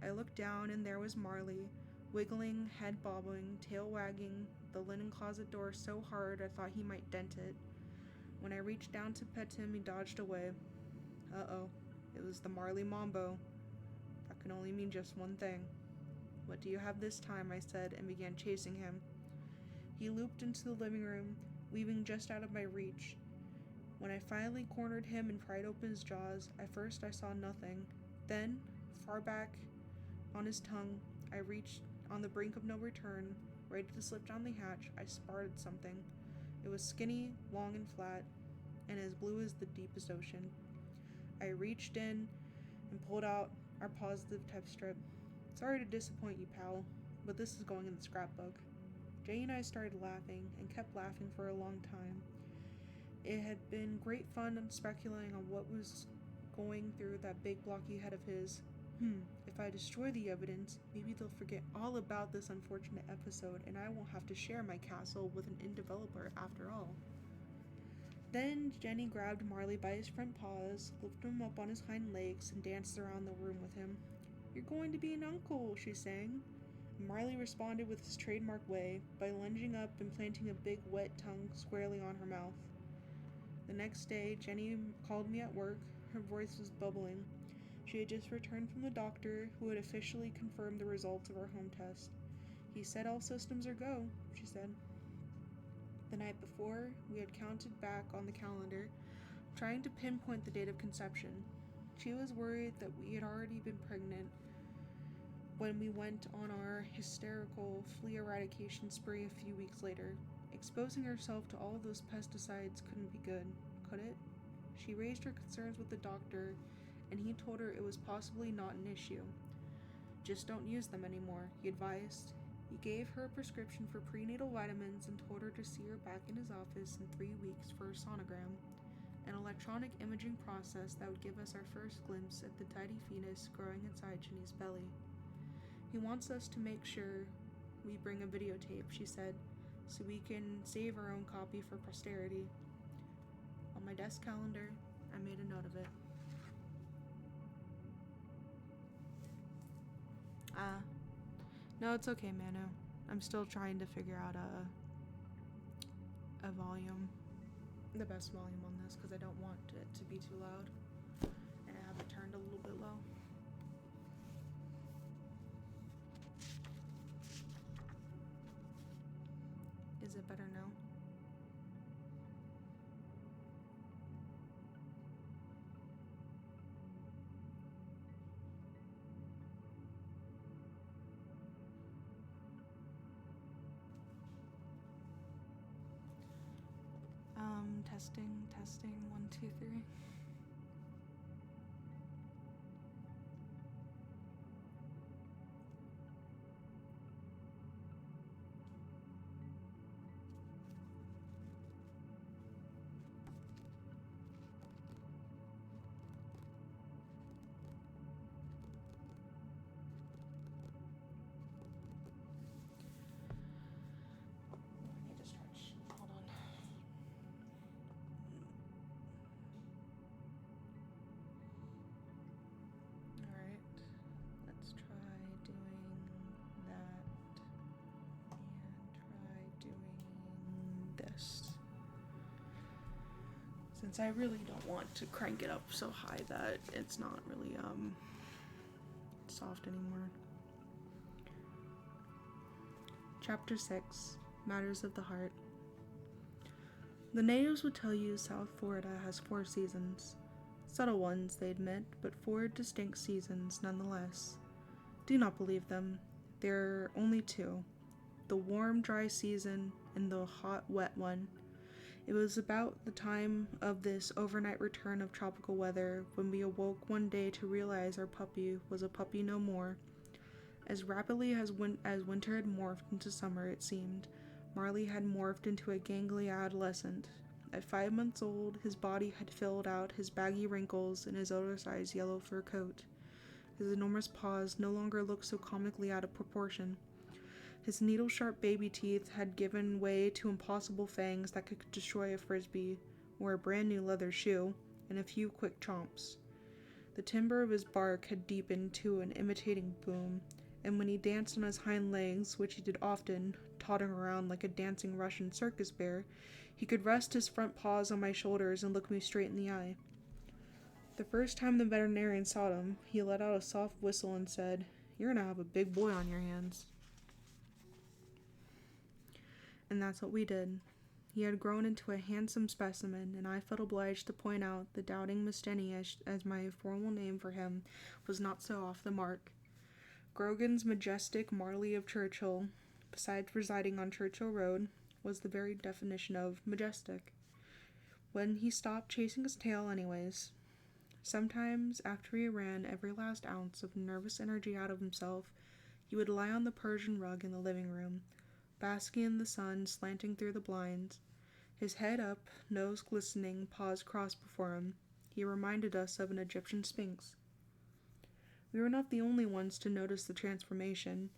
I looked down and there was Marley, wiggling, head bobbing, tail wagging, the linen closet door so hard I thought he might dent it. When I reached down to pet him, he dodged away. Uh-oh, it was the Marley Mambo. That can only mean just one thing. What do you have this time? I said, and began chasing him. He looped into the living room, weaving just out of my reach. When I finally cornered him and pried open his jaws, at first I saw nothing. Then, far back on his tongue, I reached on the brink of no return, ready to slip down the hatch. I spotted something. It was skinny, long and flat, and as blue as the deepest ocean. I reached in and pulled out our positive test strip. Sorry to disappoint you, pal, but this is going in the scrapbook. Jay and I started laughing and kept laughing for a long time. It had been great fun speculating on what was going through that big blocky head of his. If I destroy the evidence, maybe they'll forget all about this unfortunate episode and I won't have to share my castle with an indie developer after all. Then Jenny grabbed Marley by his front paws, lifted him up on his hind legs, and danced around the room with him. You're going to be an uncle, she sang. Marley responded with his trademark way by lunging up and planting a big wet tongue squarely on her mouth. The next day, Jenny called me at work. Her voice was bubbling. She had just returned from the doctor, who had officially confirmed the results of her home test. He said all systems are go, she said. The night before, we had counted back on the calendar, trying to pinpoint the date of conception. She was worried that we had already been pregnant when we went on our hysterical flea eradication spree a few weeks later. Exposing herself to all of those pesticides couldn't be good, could it? She raised her concerns with the doctor, and he told her it was possibly not an issue. Just don't use them anymore, he advised. He gave her a prescription for prenatal vitamins and told her to see her back in his office in 3 weeks for a sonogram, an electronic imaging process that would give us our first glimpse at the tiny fetus growing inside Jenny's belly. He wants us to make sure we bring a videotape, she said, so we can save our own copy for posterity. On my desk calendar, I made a note of it. No, it's okay, Manu. I'm still trying to figure out a volume, the best volume on this, because I don't want it to be too loud, and I have it turned a little bit low. Is it better now? Testing, 1, 2, 3. since I really don't want to crank it up so high that it's not really soft anymore. Chapter 6, Matters of the Heart. The natives would tell you South Florida has 4 seasons. Subtle ones, they admit, but 4 distinct seasons nonetheless. Do not believe them. There are only 2. The warm, dry season and the hot, wet one. It was about the time of this overnight return of tropical weather when we awoke one day to realize our puppy was a puppy no more. As rapidly as winter had morphed into summer, it seemed, Marley had morphed into a gangly adolescent. At 5 months old, his body had filled out his baggy wrinkles and his oversized yellow fur coat. His enormous paws no longer looked so comically out of proportion. His needle-sharp baby teeth had given way to impossible fangs that could destroy a frisbee, or a brand-new leather shoe, and a few quick chomps. The timbre of his bark had deepened to an imitating boom, and when he danced on his hind legs, which he did often, tottering around like a dancing Russian circus bear, he could rest his front paws on my shoulders and look me straight in the eye. The first time the veterinarian saw him, he let out a soft whistle and said, "You're gonna have a big boy on your hands." And that's what we did. He had grown into a handsome specimen, and I felt obliged to point out that doubting Miss Jenny, as my formal name for him, was not so off the mark. Grogan's majestic Marley of Churchill, besides residing on Churchill Road, was the very definition of majestic. When he stopped chasing his tail anyways. Sometimes, after he ran every last ounce of nervous energy out of himself, he would lie on the Persian rug in the living room, basking in the sun slanting through the blinds. His head up, nose glistening, paws crossed before him, he reminded us of an Egyptian sphinx. We were not the only ones to notice the transformation.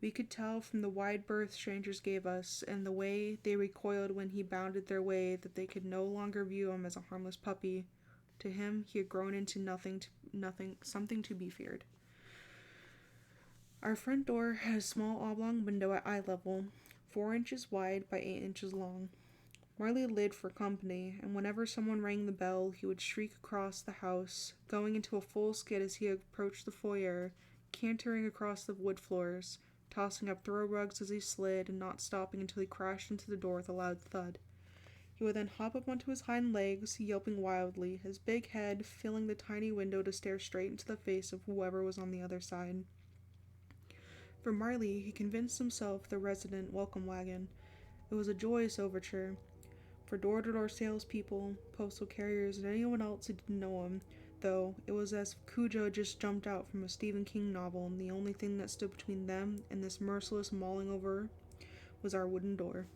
We could tell from the wide berth strangers gave us, and the way they recoiled when he bounded their way, that they could no longer view him as a harmless puppy. To him, he had grown into something to be feared. Our front door had a small oblong window at eye level, 4 inches wide by 8 inches long. Marley lit for company, and whenever someone rang the bell, he would shriek across the house, going into a full skid as he approached the foyer, cantering across the wood floors, tossing up throw rugs as he slid, and not stopping until he crashed into the door with a loud thud. He would then hop up onto his hind legs, yelping wildly, his big head filling the tiny window to stare straight into the face of whoever was on the other side. For Marley, he convinced himself the resident welcome wagon. It was a joyous overture. For door-to-door salespeople, postal carriers, and anyone else who didn't know him, though, it was as if Cujo just jumped out from a Stephen King novel, and the only thing that stood between them and this merciless mauling over was our wooden door.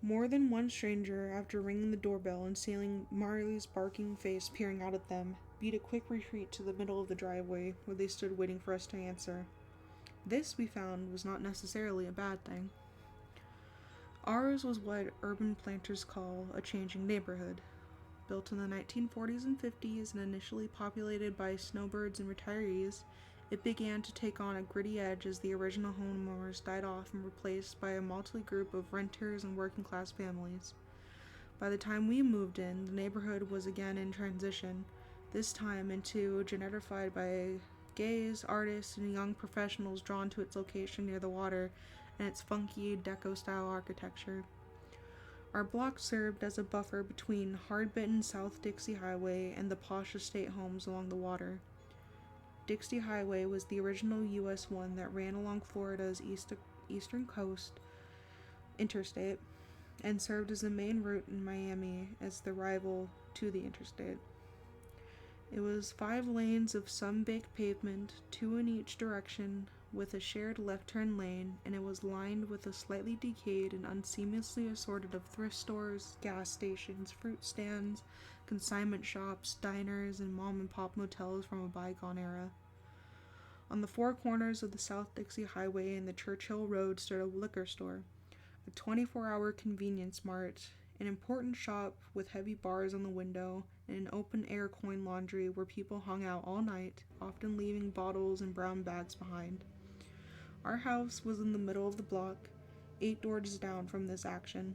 More than one stranger, after ringing the doorbell and seeing Marley's barking face peering out at them, beat a quick retreat to the middle of the driveway, where they stood waiting for us to answer. This, we found, was not necessarily a bad thing. Ours was what urban planters call a changing neighborhood. Built in the 1940s and 50s and initially populated by snowbirds and retirees, it began to take on a gritty edge as the original homeowners died off and replaced by a motley group of renters and working-class families. By the time we moved in, the neighborhood was again in transition, this time into gentrified by gays, artists, and young professionals drawn to its location near the water and its funky deco-style architecture. Our block served as a buffer between hard-bitten South Dixie Highway and the posh estate homes along the water. Dixie Highway was the original US one that ran along Florida's eastern coast interstate and served as the main route in Miami as the rival to the interstate. It was 5 lanes of sun-baked pavement, 2 in each direction, with a shared left-turn lane, and it was lined with a slightly decayed and unseamlessly assorted of thrift stores, gas stations, fruit stands, consignment shops, diners, and mom-and-pop motels from a bygone era. On the 4 corners of the South Dixie Highway and the Churchill Road stood a liquor store, a 24-hour convenience mart, an important shop with heavy bars on the window, and an open-air coin laundry where people hung out all night, often leaving bottles and brown bags behind. Our house was in the middle of the block, 8 doors down from this action.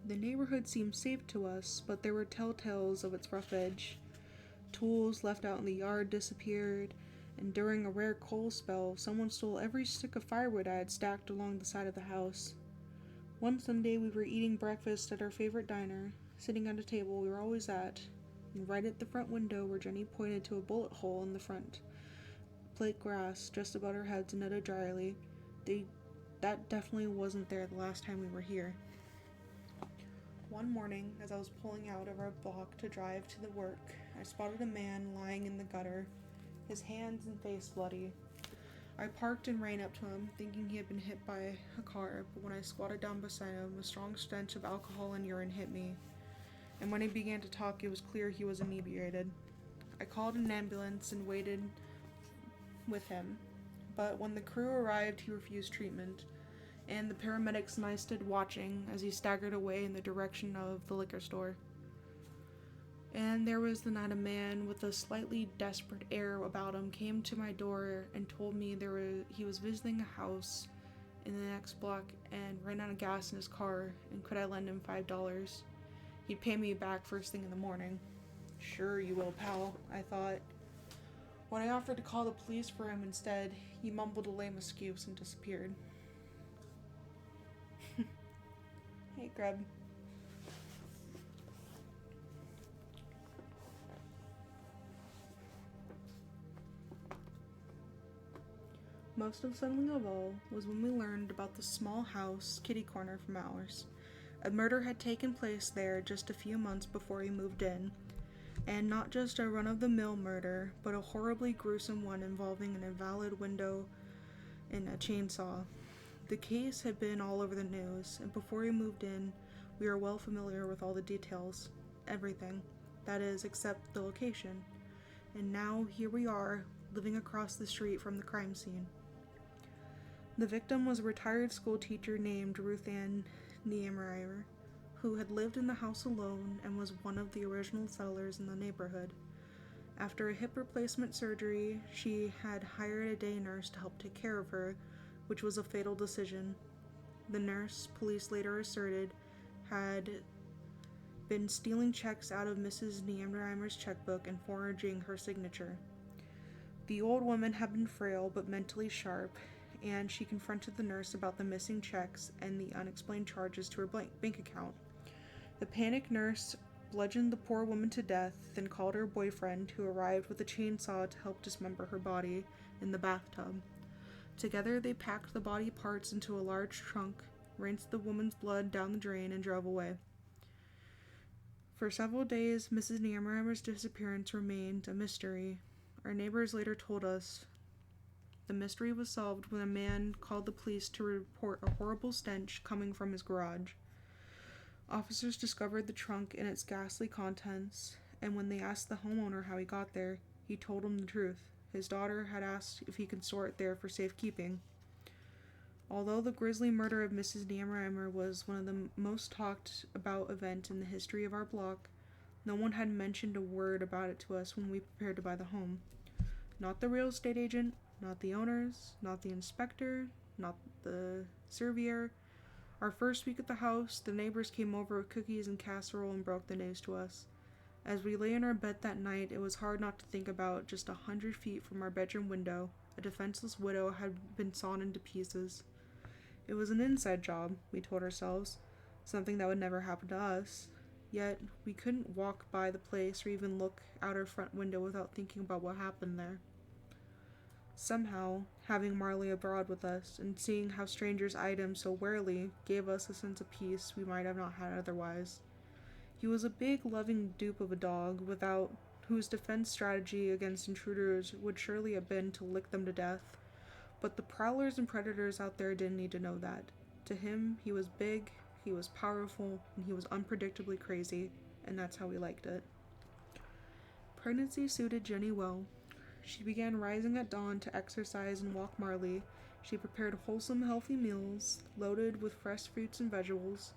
The neighborhood seemed safe to us, but there were telltales of its rough edge. Tools left out in the yard disappeared, and during a rare coal spell, someone stole every stick of firewood I had stacked along the side of the house. One Sunday, we were eating breakfast at our favorite diner, sitting at a table we were always at, and right at the front window where Jenny pointed to a bullet hole in the front plate grass just above our heads and nodded dryly. That definitely wasn't there the last time we were here. One morning, as I was pulling out of our block to drive to the work, I spotted a man lying in the gutter, his hands and face bloody. I parked and ran up to him, thinking he had been hit by a car, but when I squatted down beside him, a strong stench of alcohol and urine hit me, and when he began to talk, it was clear he was inebriated. I called an ambulance and waited with him, but when the crew arrived, he refused treatment, and the paramedics and I stood watching as he staggered away in the direction of the liquor store. And there was the night a man with a slightly desperate air about him came to my door and told me he was visiting a house in the next block and ran out of gas in his car, and could I lend him $5? He'd pay me back first thing in the morning. Sure you will, pal, I thought. When I offered to call the police for him instead, he mumbled a lame excuse and disappeared. Hey, Grub. Most unsettling of all was when we learned about the small house kitty corner from ours. A murder had taken place there just a few months before we moved in, and not just a run-of-the-mill murder, but a horribly gruesome one involving an invalid window and a chainsaw. The case had been all over the news, and before we moved in, we were well familiar with all the details. Everything. That is, except the location. And now, here we are, living across the street from the crime scene. The victim was a retired school teacher named Ruth Ann Niemeyer, who had lived in the house alone and was one of the original settlers in the neighborhood. After a hip replacement surgery, she had hired a day nurse to help take care of her, which was a fatal decision. The nurse, police later asserted, had been stealing checks out of Mrs. Niemeyer's checkbook and forging her signature. The old woman had been frail but mentally sharp, and she confronted the nurse about the missing checks and the unexplained charges to her bank account. The panicked nurse bludgeoned the poor woman to death, then called her boyfriend, who arrived with a chainsaw to help dismember her body in the bathtub. Together, they packed the body parts into a large trunk, rinsed the woman's blood down the drain, and drove away. For several days, Mrs. Niemeyer's disappearance remained a mystery. Our neighbors later told us the mystery was solved when a man called the police to report a horrible stench coming from his garage. Officers discovered the trunk and its ghastly contents, and when they asked the homeowner how he got there, he told them the truth. His daughter had asked if he could store it there for safekeeping. Although the grisly murder of Mrs. Niemeyer was one of the most talked about events in the history of our block, no one had mentioned a word about it to us when we prepared to buy the home. Not the real estate agent, not the owners, not the inspector, not the surveyor. Our first week at the house, the neighbors came over with cookies and casserole and broke the news to us. As we lay in our bed that night, it was hard not to think about just 100 feet from our bedroom window, a defenseless widow had been sawn into pieces. It was an inside job, we told ourselves, something that would never happen to us. Yet, we couldn't walk by the place or even look out our front window without thinking about what happened there. Somehow, having Marley abroad with us and seeing how strangers eyed him so warily gave us a sense of peace we might have not had otherwise. He was a big, loving dupe of a dog, without whose defense strategy against intruders would surely have been to lick them to death. But the prowlers and predators out there didn't need to know that. To him, he was big, he was powerful, and he was unpredictably crazy, and that's how we liked it. Pregnancy suited Jenny well. She began rising at dawn to exercise and walk Marley. She prepared wholesome, healthy meals, loaded with fresh fruits and vegetables.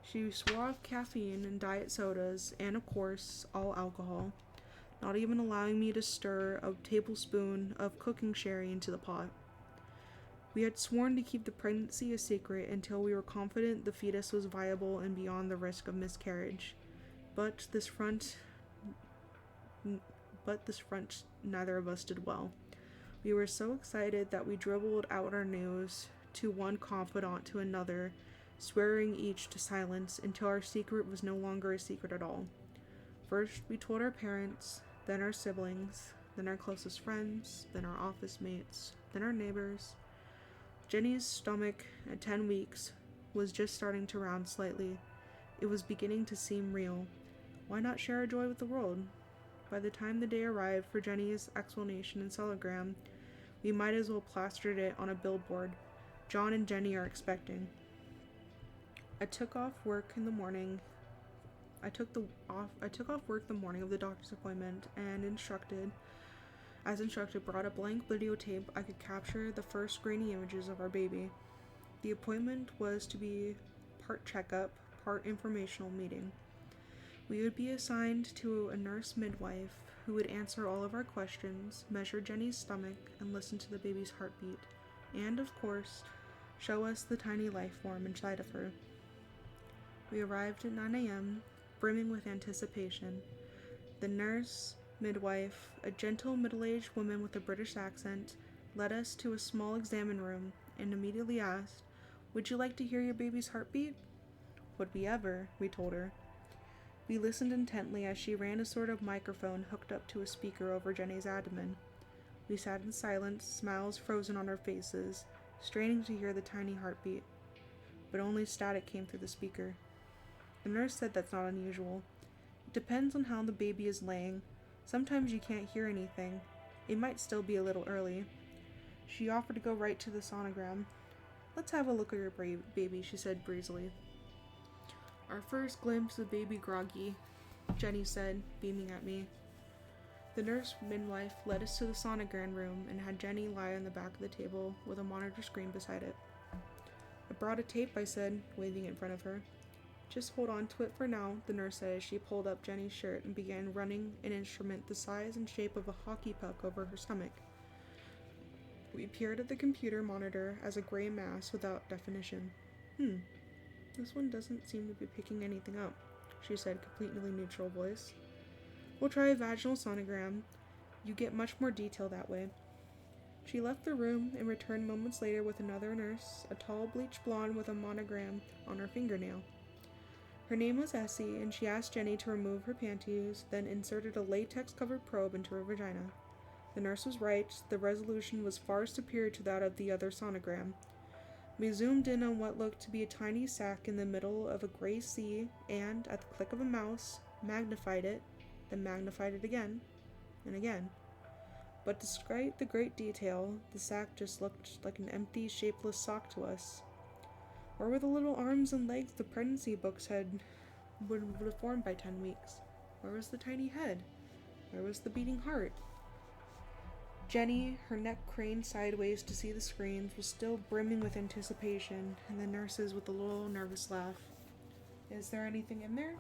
She swore off caffeine and diet sodas, and of course, all alcohol, not even allowing me to stir a tablespoon of cooking sherry into the pot. We had sworn to keep the pregnancy a secret until we were confident the fetus was viable and beyond the risk of miscarriage. But this front, neither of us did well. We were so excited that we dribbled out our news to one confidant to another, swearing each to silence until our secret was no longer a secret at all. First, we told our parents, then our siblings, then our closest friends, then our office mates, then our neighbors. Jenny's stomach at 10 weeks was just starting to round slightly. It was beginning to seem real. Why not share our joy with the world? By the time the day arrived for Jenny's explanation and sonogram, we might as well plastered it on a billboard. John and Jenny are expecting. I took off work the morning of the doctor's appointment and as instructed, brought a blank videotape I could capture the first grainy images of our baby. The appointment was to be part checkup, part informational meeting. We would be assigned to a nurse midwife who would answer all of our questions, measure Jenny's stomach, and listen to the baby's heartbeat, and, of course, show us the tiny life form inside of her. We arrived at 9 a.m., brimming with anticipation. The nurse, midwife, a gentle middle-aged woman with a British accent, led us to a small examine room and immediately asked, "Would you like to hear your baby's heartbeat?" "Would we ever?" we told her. We listened intently as she ran a sort of microphone hooked up to a speaker over Jenny's abdomen. We sat in silence, smiles frozen on our faces, straining to hear the tiny heartbeat. But only static came through the speaker. The nurse said that's not unusual. It depends on how the baby is laying. Sometimes you can't hear anything. It might still be a little early. She offered to go right to the sonogram. "Let's have a look at your baby," she said breezily. "Our first glimpse of baby Groggy," Jenny said, beaming at me. The nurse midwife led us to the sonogram room and had Jenny lie on the back of the table with a monitor screen beside it. "I brought a tape," I said, waving it in front of her. "Just hold on to it for now," the nurse said as she pulled up Jenny's shirt and began running an instrument the size and shape of a hockey puck over her stomach. We peered at the computer monitor as a gray mass without definition. This one doesn't seem to be picking anything up," she said, completely neutral voice. "We'll try a vaginal sonogram. You get much more detail that way." She left the room and returned moments later with another nurse, a tall bleached blonde with a monogram on her fingernail. Her name was Essie, and she asked Jenny to remove her panties, then inserted a latex-covered probe into her vagina. The nurse was right. The resolution was far superior to that of the other sonogram. We zoomed in on what looked to be a tiny sac in the middle of a gray sea and, at the click of a mouse, magnified it, then magnified it again, and again. But despite the great detail, the sac just looked like an empty, shapeless sock to us. Where were the little arms and legs the pregnancy books would have formed by 10 weeks? Where was the tiny head? Where was the beating heart? Jenny, her neck craned sideways to see the screens, was still brimming with anticipation, and the nurses with a little nervous laugh. "Is there anything in there?"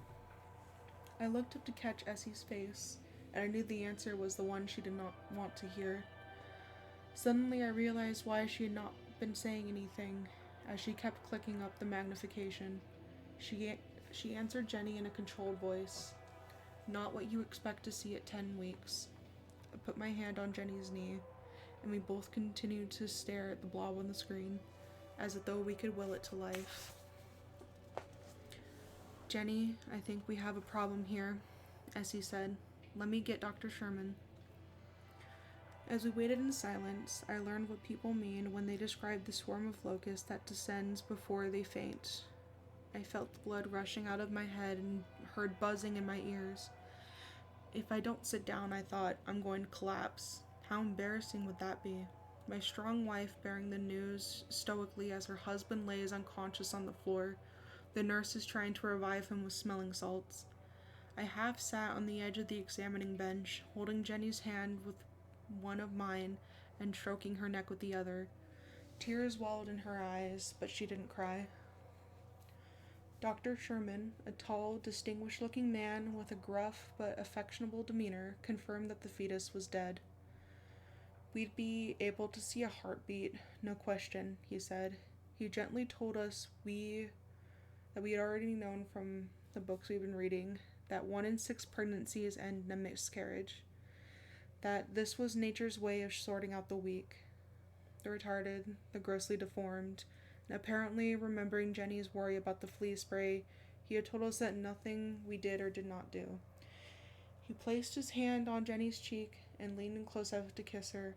I looked up to catch Essie's face, and I knew the answer was the one she did not want to hear. Suddenly I realized why she had not been saying anything, as she kept clicking up the magnification. She answered Jenny in a controlled voice. "Not what you expect to see at 10 weeks. I put my hand on Jenny's knee, and we both continued to stare at the blob on the screen, as though we could will it to life. "Jenny, I think we have a problem here," Essie said. "Let me get Dr. Sherman." As we waited in silence, I learned what people mean when they describe the swarm of locusts that descends before they faint. I felt the blood rushing out of my head and heard buzzing in my ears. If I don't sit down, I thought, I'm going to collapse. How embarrassing would that be? My strong wife bearing the news stoically as her husband lays unconscious on the floor. The nurses trying to revive him with smelling salts. I half sat on the edge of the examining bench, holding Jenny's hand with one of mine and stroking her neck with the other. Tears welled in her eyes, but she didn't cry. Dr. Sherman, a tall, distinguished-looking man with a gruff but affectionable demeanor, confirmed that the fetus was dead. We'd be able to see a heartbeat, no question, he said. He gently told us that we had already known from the books we've been reading that 1 in 6 pregnancies end in a miscarriage. That this was nature's way of sorting out the weak, the retarded, the grossly deformed, and apparently remembering Jenny's worry about the flea spray, he had told us that nothing we did or did not do. He placed his hand on Jenny's cheek and leaned in close enough to kiss her.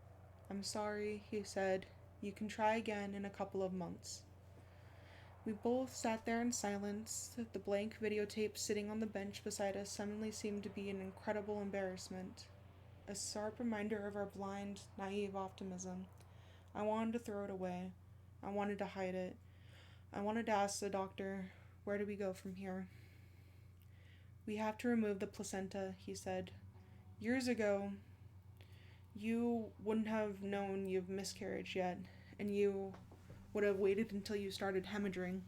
"I'm sorry," he said. "You can try again in a couple of months." We both sat there in silence. The blank videotape sitting on the bench beside us suddenly seemed to be an incredible embarrassment, a sharp reminder of our blind, naive optimism. I wanted to throw it away. I wanted to hide it. I wanted to ask the doctor, "Where do we go from here?" "We have to remove the placenta," he said. "Years ago, you wouldn't have known you've miscarried yet, and you would have waited until you started hemorrhaging."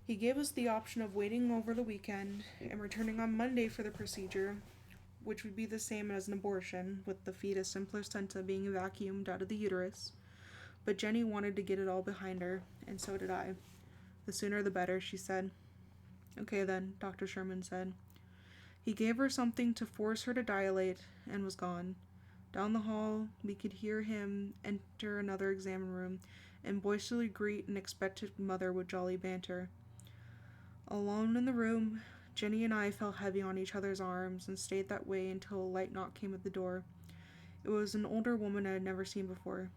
He gave us the option of waiting over the weekend and returning on Monday for the procedure, which would be the same as an abortion, with the fetus and placenta being vacuumed out of the uterus. But Jenny wanted to get it all behind her, and so did I. "The sooner the better," she said. "Okay then," Dr. Sherman said. He gave her something to force her to dilate and was gone. Down the hall, we could hear him enter another exam room and boisterously greet an expectant mother with jolly banter. Alone in the room, Jenny and I fell heavy on each other's arms and stayed that way until a light knock came at the door. It was an older woman I had never seen before.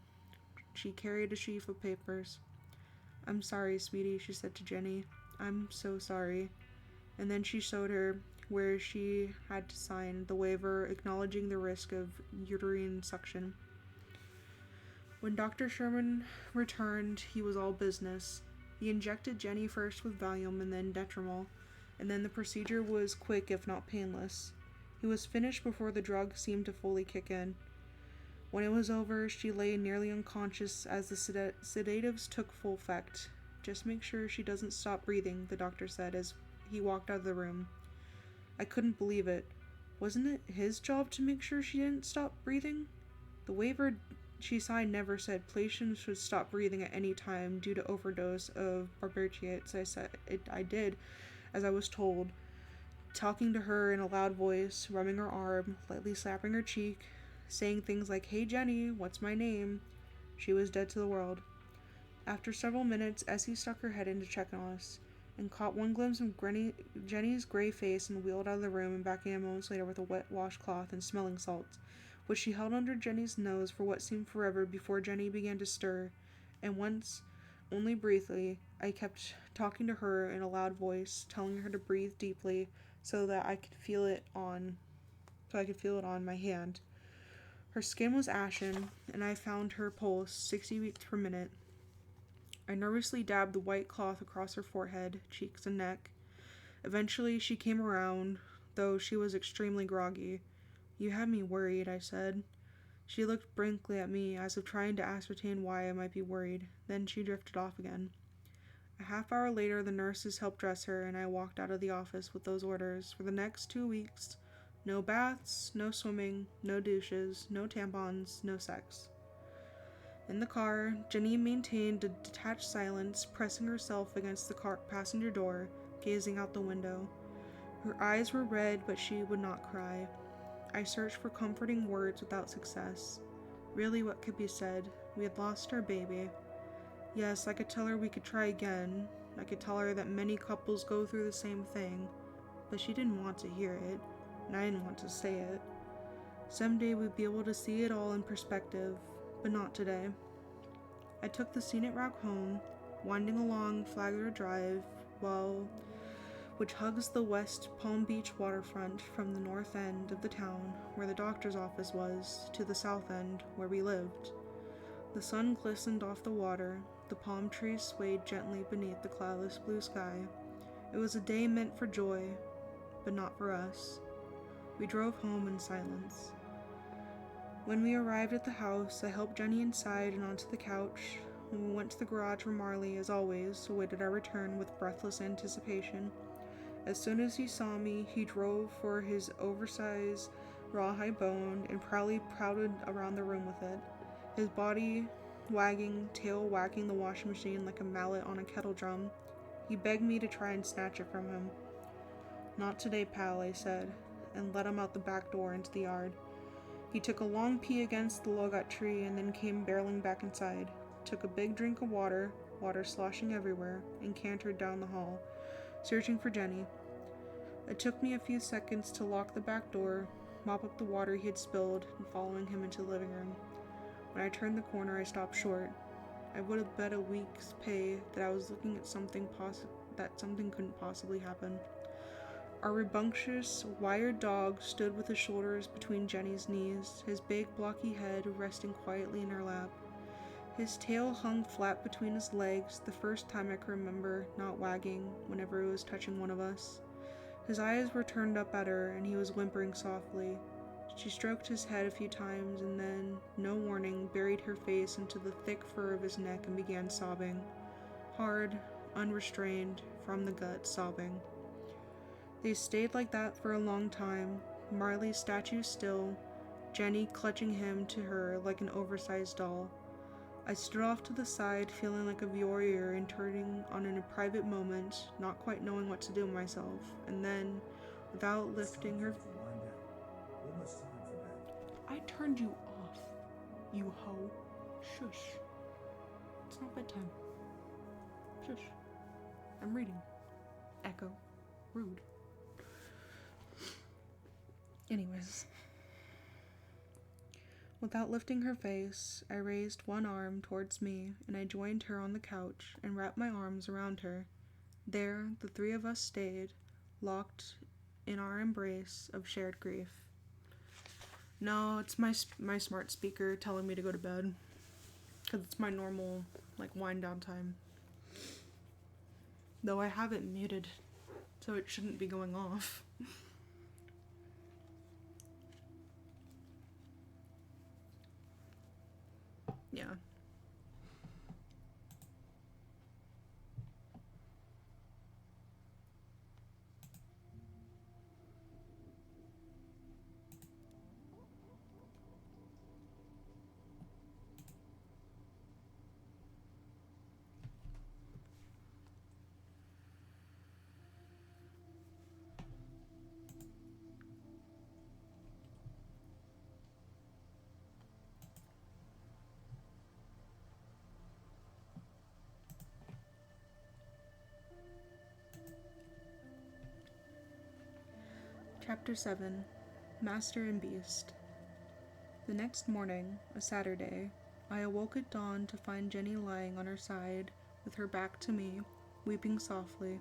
She carried a sheaf of papers. "I'm sorry, sweetie," she said to Jenny. "I'm so sorry." And then she showed her where she had to sign the waiver acknowledging the risk of uterine suction. When Dr. Sherman returned, he was all business. He injected Jenny first with Valium and then Detromol, and then the procedure was quick if not painless. He was finished before the drug seemed to fully kick in. When it was over, she lay nearly unconscious as the sedatives took full effect. "Just make sure she doesn't stop breathing," the doctor said as he walked out of the room. I couldn't believe it. Wasn't it his job to make sure she didn't stop breathing? The waiver she signed never said patients should stop breathing at any time due to overdose of barbiturates. I did as I was told, talking to her in a loud voice, rubbing her arm, lightly slapping her cheek, saying things like, "Hey Jenny, what's my name?" She was dead to the world. After several minutes, Essie stuck her head in to check on us, and caught one glimpse of Jenny's gray face and wheeled out of the room and back in moments later with a wet washcloth and smelling salts, which she held under Jenny's nose for what seemed forever before Jenny began to stir, and once, only briefly, I kept talking to her in a loud voice, telling her to breathe deeply so I could feel it on my hand. Her skin was ashen, and I found her pulse 60 beats per minute. I nervously dabbed the white cloth across her forehead, cheeks, and neck. Eventually, she came around, though she was extremely groggy. "You had me worried," I said. She looked blankly at me, as if trying to ascertain why I might be worried. Then she drifted off again. A half hour later, the nurses helped dress her, and I walked out of the office with those orders. For the next 2 weeks, no baths, no swimming, no douches, no tampons, no sex. In the car, Jenny maintained a detached silence, pressing herself against the car passenger door, gazing out the window. Her eyes were red, but she would not cry. I searched for comforting words without success. Really, what could be said? We had lost our baby. Yes, I could tell her we could try again. I could tell her that many couples go through the same thing, but she didn't want to hear it, and I didn't want to say it. Someday we'd be able to see it all in perspective, but not today. I took the scenic route home, winding along Flagler Drive, which hugs the West Palm Beach waterfront from the north end of the town, where the doctor's office was, to the south end, where we lived. The sun glistened off the water, the palm trees swayed gently beneath the cloudless blue sky. It was a day meant for joy, but not for us. We drove home in silence. When we arrived at the house, I helped Jenny inside and onto the couch. When we went to the garage where Marley, as always, awaited our return with breathless anticipation. As soon as he saw me, he drove for his oversized rawhide boned, and proudly prowled around the room with it, his body wagging, tail whacking the washing machine like a mallet on a kettle drum. He begged me to try and snatch it from him. "Not today, pal," I said, and let him out the back door into the yard. He took a long pee against the logot tree and then came barreling back inside, took a big drink of water, water sloshing everywhere, and cantered down the hall, searching for Jenny. It took me a few seconds to lock the back door, mop up the water he had spilled, and following him into the living room. When I turned the corner, I stopped short. I would have bet a week's pay that I was looking at something couldn't possibly happen. Our rambunctious, wired dog stood with his shoulders between Jenny's knees, his big, blocky head resting quietly in her lap. His tail hung flat between his legs, the first time I can remember not wagging whenever it was touching one of us. His eyes were turned up at her, and he was whimpering softly. She stroked his head a few times and then, no warning, buried her face into the thick fur of his neck and began sobbing. Hard, unrestrained, from the gut, sobbing. They stayed like that for a long time, Marley statue still, Jenny clutching him to her like an oversized doll. I stood off to the side, feeling like a warrior and turning on in a private moment, not quite knowing what to do with myself, and then, without lifting her... I turned you off, you hoe. Shush. It's not bedtime. Shush. I'm reading. Echo. Rude. Anyways. Without lifting her face, I raised one arm towards me, and I joined her on the couch and wrapped my arms around her. There, the three of us stayed, locked in our embrace of shared grief. No, it's my smart speaker telling me to go to bed, because it's my normal, wind down time. Though I have it muted, so it shouldn't be going off. Yeah. Chapter 7. Master and Beast. The next morning, a Saturday, I awoke at dawn to find Jenny lying on her side, with her back to me, weeping softly.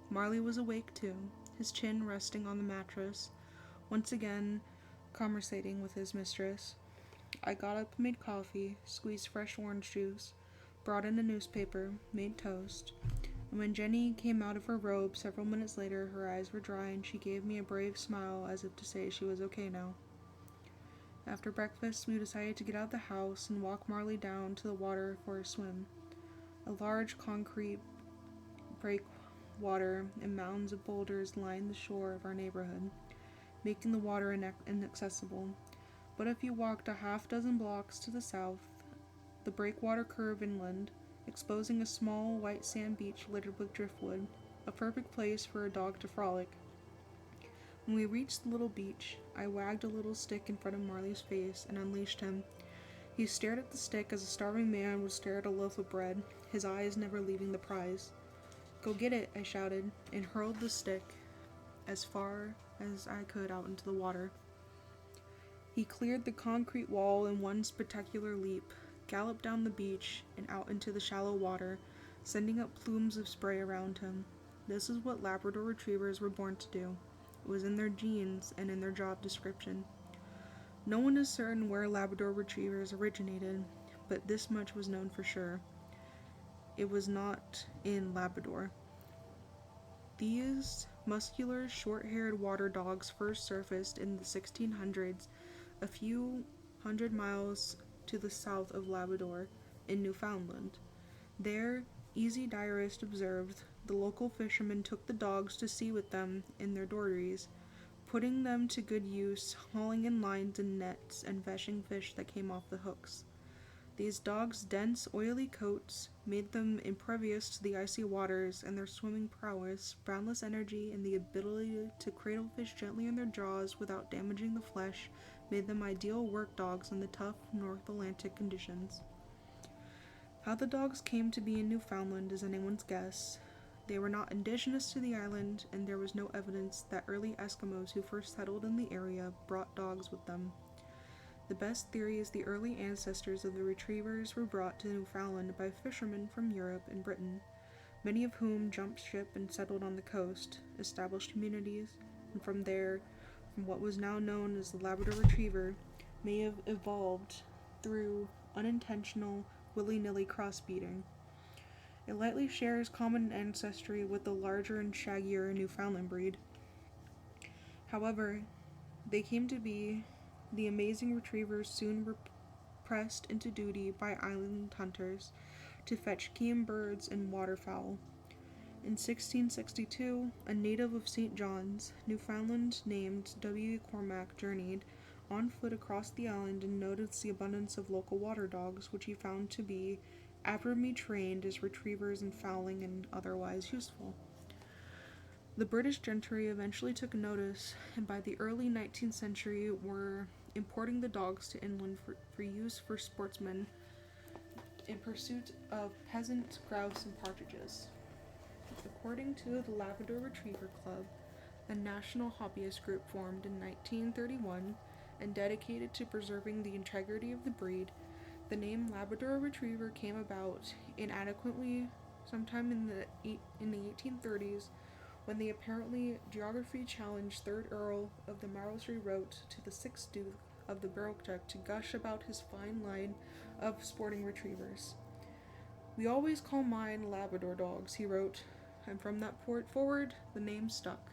Marley was awake too, his chin resting on the mattress, once again conversating with his mistress. I got up and made coffee, squeezed fresh orange juice, brought in a newspaper, made toast, and when Jenny came out of her robe several minutes later, her eyes were dry and she gave me a brave smile as if to say she was okay now. After breakfast, we decided to get out of the house and walk Marley down to the water for a swim. A large concrete breakwater and mounds of boulders lined the shore of our neighborhood, making the water inaccessible. But if you walked a half-dozen blocks to the south, the breakwater curved inland, exposing a small white sand beach littered with driftwood, a perfect place for a dog to frolic. When we reached the little beach, I wagged a little stick in front of Marley's face and unleashed him. He stared at the stick as a starving man would stare at a loaf of bread, his eyes never leaving the prize. "Go get it," I shouted, and hurled the stick as far as I could out into the water. He cleared the concrete wall in one spectacular leap, galloped down the beach and out into the shallow water, sending up plumes of spray around him. This is what Labrador retrievers were born to do. It was in their genes and in their job description. No one is certain where Labrador retrievers originated, but this much was known for sure. It was not in Labrador. These muscular, short-haired water dogs first surfaced in the 1600s, a few hundred miles to the south of Labrador, in Newfoundland. There, Easy Diarist observed, the local fishermen took the dogs to sea with them in their dories, putting them to good use, hauling in lines and nets, and fetching fish that came off the hooks. These dogs' dense, oily coats made them impervious to the icy waters, and their swimming prowess, boundless energy, and the ability to cradle fish gently in their jaws without damaging the flesh made them ideal work dogs in the tough North Atlantic conditions. How the dogs came to be in Newfoundland is anyone's guess. They were not indigenous to the island, and there was no evidence that early Eskimos who first settled in the area brought dogs with them. The best theory is the early ancestors of the retrievers were brought to Newfoundland by fishermen from Europe and Britain, many of whom jumped ship and settled on the coast, established communities, and from there, from what was now known as the Labrador Retriever, may have evolved through unintentional, willy-nilly crossbreeding. It likely shares common ancestry with the larger and shaggier Newfoundland breed. However, they came to be the amazing retrievers soon pressed into duty by island hunters to fetch game birds and waterfowl. In 1662, a native of St. John's, Newfoundland, named W. Cormack journeyed on foot across the island and noticed the abundance of local water dogs, which he found to be admirably trained as retrievers in fowling and otherwise useful. The British gentry eventually took notice, and by the early 19th century were importing the dogs to inland for use for sportsmen in pursuit of peasant grouse and partridges. According to the Labrador Retriever Club, a national hobbyist group formed in 1931 and dedicated to preserving the integrity of the breed, the name Labrador Retriever came about inadequately sometime in the 1830s when the apparently geography-challenged 3rd Earl of the Malmesbury wrote to the 6th Duke of the Berwick to gush about his fine line of sporting retrievers. "We always call mine Labrador dogs," he wrote, and from that point forward, the name stuck.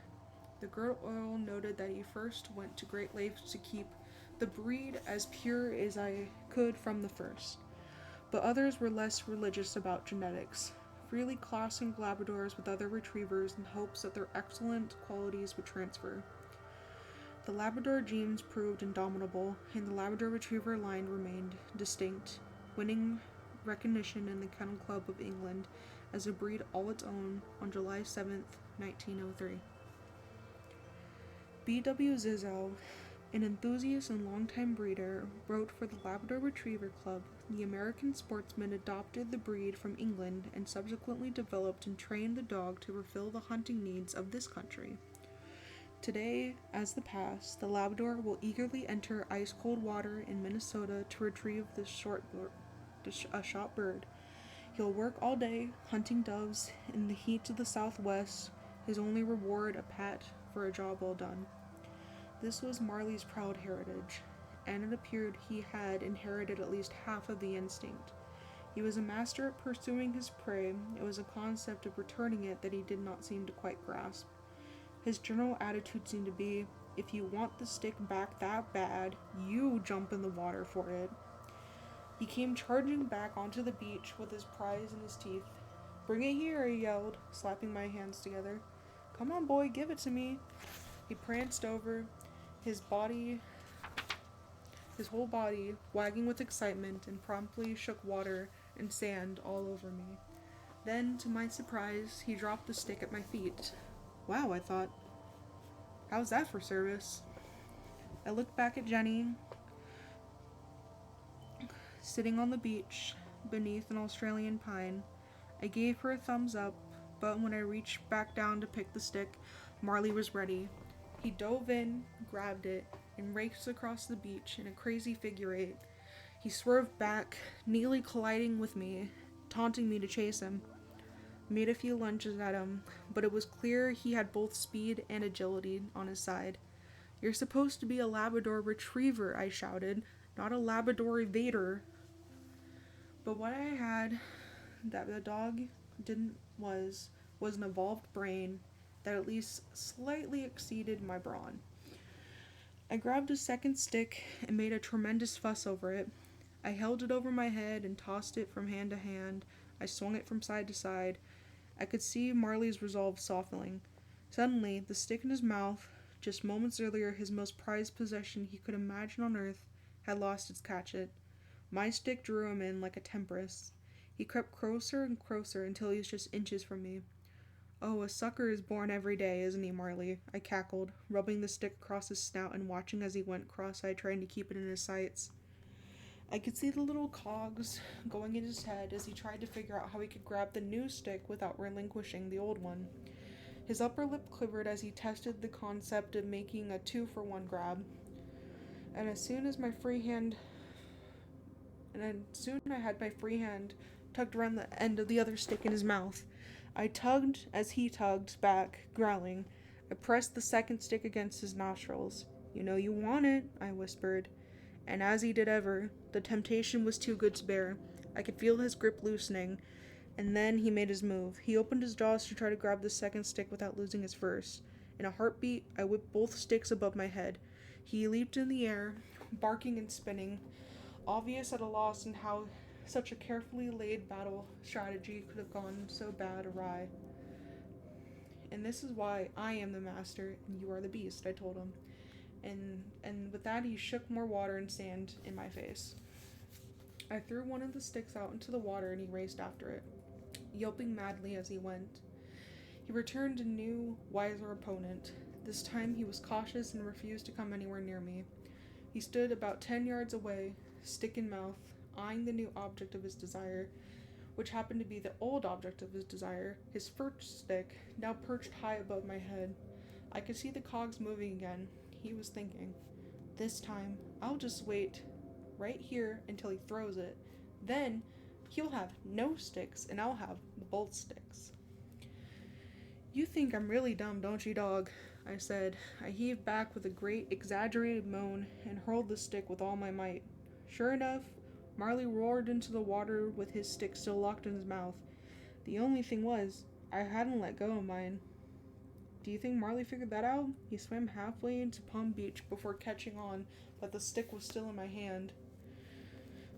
The good Earl noted that he first went to great lengths to keep the breed as pure as I could from the first, but others were less religious about genetics, freely classing Labradors with other retrievers in hopes that their excellent qualities would transfer. The Labrador genes proved indomitable, and the Labrador Retriever line remained distinct, winning recognition in the Kennel Club of England as a breed all its own on July 7, 1903. B.W. Zizou, an enthusiast and longtime breeder, wrote for the Labrador Retriever Club. The American sportsman adopted the breed from England and subsequently developed and trained the dog to fulfill the hunting needs of this country. Today, as the past, the Labrador will eagerly enter ice-cold water in Minnesota to retrieve a shot bird. He'll work all day, hunting doves in the heat of the Southwest, his only reward a pat for a job well done. This was Marley's proud heritage, and it appeared he had inherited at least half of the instinct. He was a master at pursuing his prey. It was a concept of returning it that he did not seem to quite grasp. His general attitude seemed to be, if you want the stick back that bad, you jump in the water for it. He came charging back onto the beach with his prize in his teeth. "Bring it here," he yelled, slapping my hands together. "Come on, boy, give it to me." He pranced over, his whole body wagging with excitement, and promptly shook water and sand all over me. Then, to my surprise, he dropped the stick at my feet. Wow, I thought. How's that for service? I looked back at Jenny, sitting on the beach beneath an Australian pine. I gave her a thumbs up, but when I reached back down to pick the stick, Marley was ready. He dove in, grabbed it, and raced across the beach in a crazy figure eight. He swerved back, nearly colliding with me, taunting me to chase him. Made a few lunges at him, but it was clear he had both speed and agility on his side. "You're supposed to be a Labrador Retriever," I shouted, "not a Labrador Evader." But what I had that the dog didn't was an evolved brain that at least slightly exceeded my brawn. I grabbed a second stick and made a tremendous fuss over it. I held it over my head and tossed it from hand to hand. I swung it from side to side. I could see Marley's resolve softening. Suddenly, the stick in his mouth Just moments earlier, his most prized possession he could imagine on earth had lost its catchet. My stick drew him in like a tempest. He crept closer and closer until he was just inches from me. "Oh, a sucker is born every day, isn't he, Marley?" I cackled, rubbing the stick across his snout and watching as he went cross-eyed trying to keep it in his sights. I could see the little cogs going in his head as he tried to figure out how he could grab the new stick without relinquishing the old one. His upper lip quivered as he tested the concept of making a 2-for-1 grab. And as soon I had my free hand tugged around the end of the other stick in his mouth. I tugged as he tugged back, growling. I pressed the second stick against his nostrils. "You know you want it," I whispered. And as he did ever, the temptation was too good to bear. I could feel his grip loosening, and then he made his move. He opened his jaws to try to grab the second stick without losing his first. In a heartbeat, I whipped both sticks above my head. He leaped in the air, barking and spinning, obvious at a loss in how such a carefully laid battle strategy could have gone so bad awry. "And this is why I am the master and you are the beast," I told him. And with that, he shook more water and sand in my face. I threw one of the sticks out into the water and he raced after it, yelping madly as he went. He returned a new, wiser opponent. This time he was cautious and refused to come anywhere near me. He stood about 10 yards away, stick in mouth, eyeing the new object of his desire, which happened to be the old object of his desire, his first stick, now perched high above my head. I could see the cogs moving again. He was thinking, "This time, I'll just wait right here until he throws it. Then, he'll have no sticks, and I'll have both sticks." "You think I'm really dumb, don't you, dog?" I said. I heaved back with a great, exaggerated moan and hurled the stick with all my might. Sure enough, Marley roared into the water with his stick still locked in his mouth. The only thing was, I hadn't let go of mine. Do you think Marley figured that out? He swam halfway into Palm Beach before catching on that the stick was still in my hand.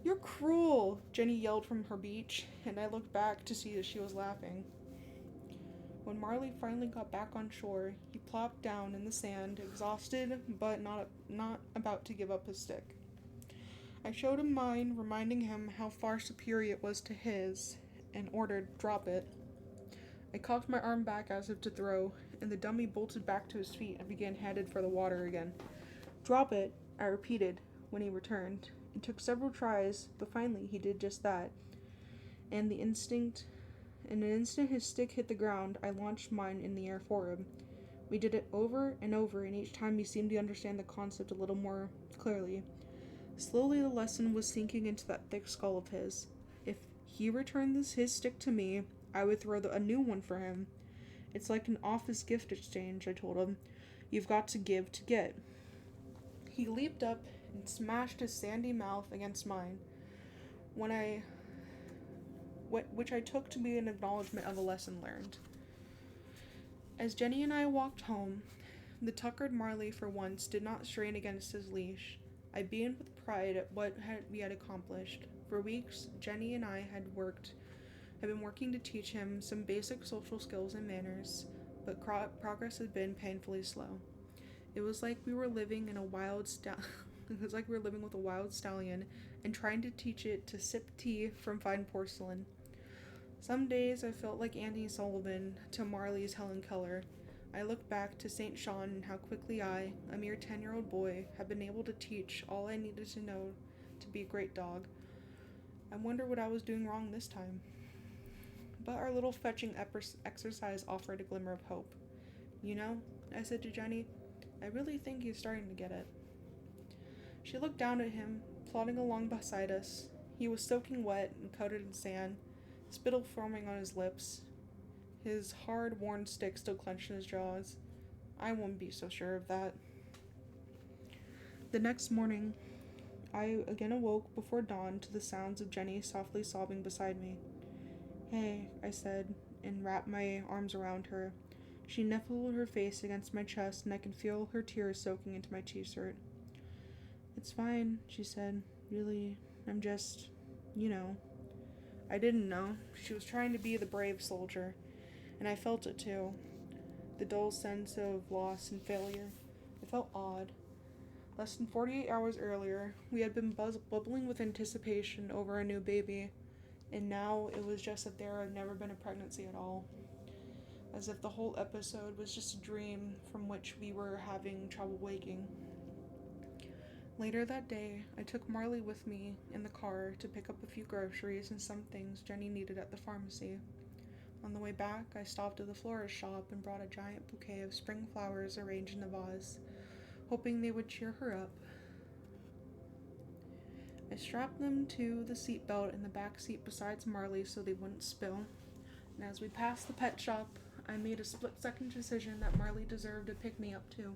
"You're cruel," Jenny yelled from her beach, and I looked back to see that she was laughing. When Marley finally got back on shore, he plopped down in the sand, exhausted but not about to give up his stick. I showed him mine, reminding him how far superior it was to his, and ordered, "Drop it." I cocked my arm back as if to throw, and the dummy bolted back to his feet and began headed for the water again. "Drop it," I repeated when he returned. It took several tries, but finally he did just that. In an instant his stick hit the ground, I launched mine in the air for him. We did it over and over, and each time he seemed to understand the concept a little more clearly. Slowly the lesson was sinking into that thick skull of his. If he returned his stick to me, I would throw a new one for him. "It's like an office gift exchange," I told him. "You've got to give to get." He leaped up and smashed his sandy mouth against mine, which I took to be an acknowledgement of a lesson learned. As Jenny and I walked home, the tuckered Marley for once did not strain against his leash. I beamed with pride at what we had accomplished. For weeks, Jenny and I had been working to teach him some basic social skills and manners, but progress had been painfully slow. It was like we were living with a wild stallion and trying to teach it to sip tea from fine porcelain. Some days I felt like Andy Sullivan to Marley's Helen Keller. I looked back to St. Sean and how quickly I, a mere 10-year-old boy, had been able to teach all I needed to know to be a great dog. I wonder what I was doing wrong this time. But our little fetching exercise offered a glimmer of hope. "You know," I said to Jenny, "I really think he's starting to get it." She looked down at him, plodding along beside us. He was soaking wet and coated in sand, spittle forming on his lips, his hard, worn stick still clenched in his jaws. I wouldn't be so sure of that. The next morning, I again awoke before dawn to the sounds of Jenny softly sobbing beside me. "Hey," I said, and wrapped my arms around her. She nestled her face against my chest, and I could feel her tears soaking into my t-shirt. "It's fine," she said. "Really, I'm just, I didn't know. She was trying to be the brave soldier, and I felt it too. The dull sense of loss and failure. It felt odd. Less than 48 hours earlier, we had been bubbling with anticipation over a new baby, and now it was just that there had never been a pregnancy at all. As if the whole episode was just a dream from which we were having trouble waking. Later that day, I took Marley with me in the car to pick up a few groceries and some things Jenny needed at the pharmacy. On the way back, I stopped at the florist shop and brought a giant bouquet of spring flowers arranged in a vase, hoping they would cheer her up. I strapped them to the seatbelt in the back seat beside Marley so they wouldn't spill, and as we passed the pet shop, I made a split-second decision that Marley deserved a pick-me-up too.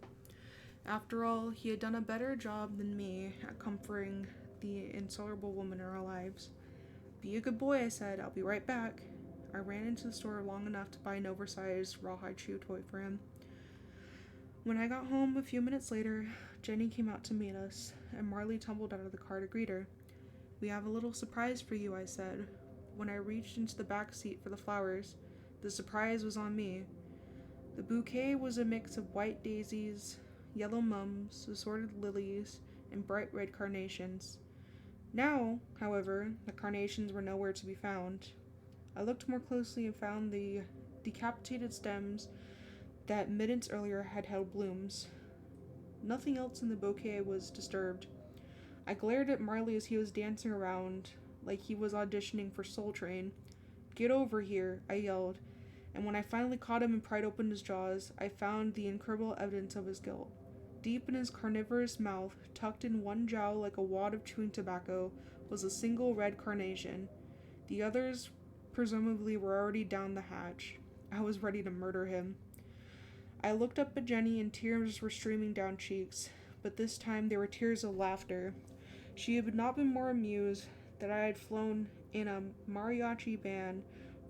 After all, he had done a better job than me at comforting the insoluble woman in our lives. "Be a good boy," I said. "I'll be right back." I ran into the store long enough to buy an oversized rawhide chew toy for him. When I got home a few minutes later, Jenny came out to meet us, and Marley tumbled out of the car to greet her. "We have a little surprise for you," I said. When I reached into the back seat for the flowers, the surprise was on me. The bouquet was a mix of white daisies, yellow mums, assorted lilies, and bright red carnations. Now, however, the carnations were nowhere to be found. I looked more closely and found the decapitated stems that minutes earlier had held blooms. Nothing else in the bouquet was disturbed. I glared at Marley as he was dancing around like he was auditioning for Soul Train. "Get over here," I yelled, and when I finally caught him and pried open his jaws, I found the incredible evidence of his guilt. Deep in his carnivorous mouth, tucked in one jowl like a wad of chewing tobacco, was a single red carnation. The others presumably were already down the hatch. I was ready to murder him. I looked up at Jenny and tears were streaming down cheeks, but this time they were tears of laughter. She had not been more amused that I had flown in a mariachi band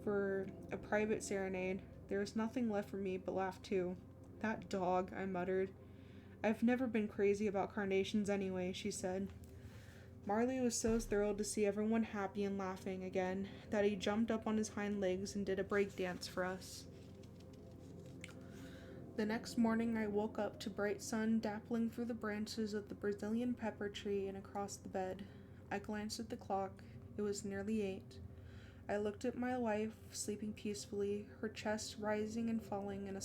for a private serenade. There was nothing left for me but laugh too. "That dog," I muttered. "I've never been crazy about carnations anyway," she said. Marley was so thrilled to see everyone happy and laughing again that he jumped up on his hind legs and did a break dance for us. The next morning I woke up to bright sun dappling through the branches of the Brazilian pepper tree and across the bed. I glanced at the clock. It was nearly 8. I looked at my wife, sleeping peacefully, her chest rising and falling in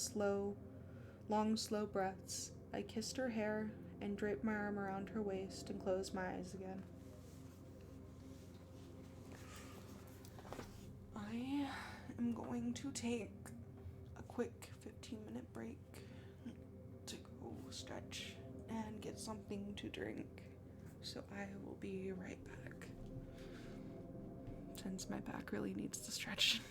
long, slow breaths. I kissed her hair and draped my arm around her waist and closed my eyes again. I am going to take a quick 15-minute break to go stretch and get something to drink. So I will be right back, since my back really needs to stretch.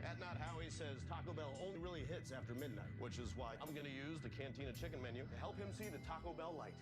At Not Howie says Taco Bell only really hits after midnight, which is why I'm gonna use the Cantina chicken menu to help him see the Taco Bell light.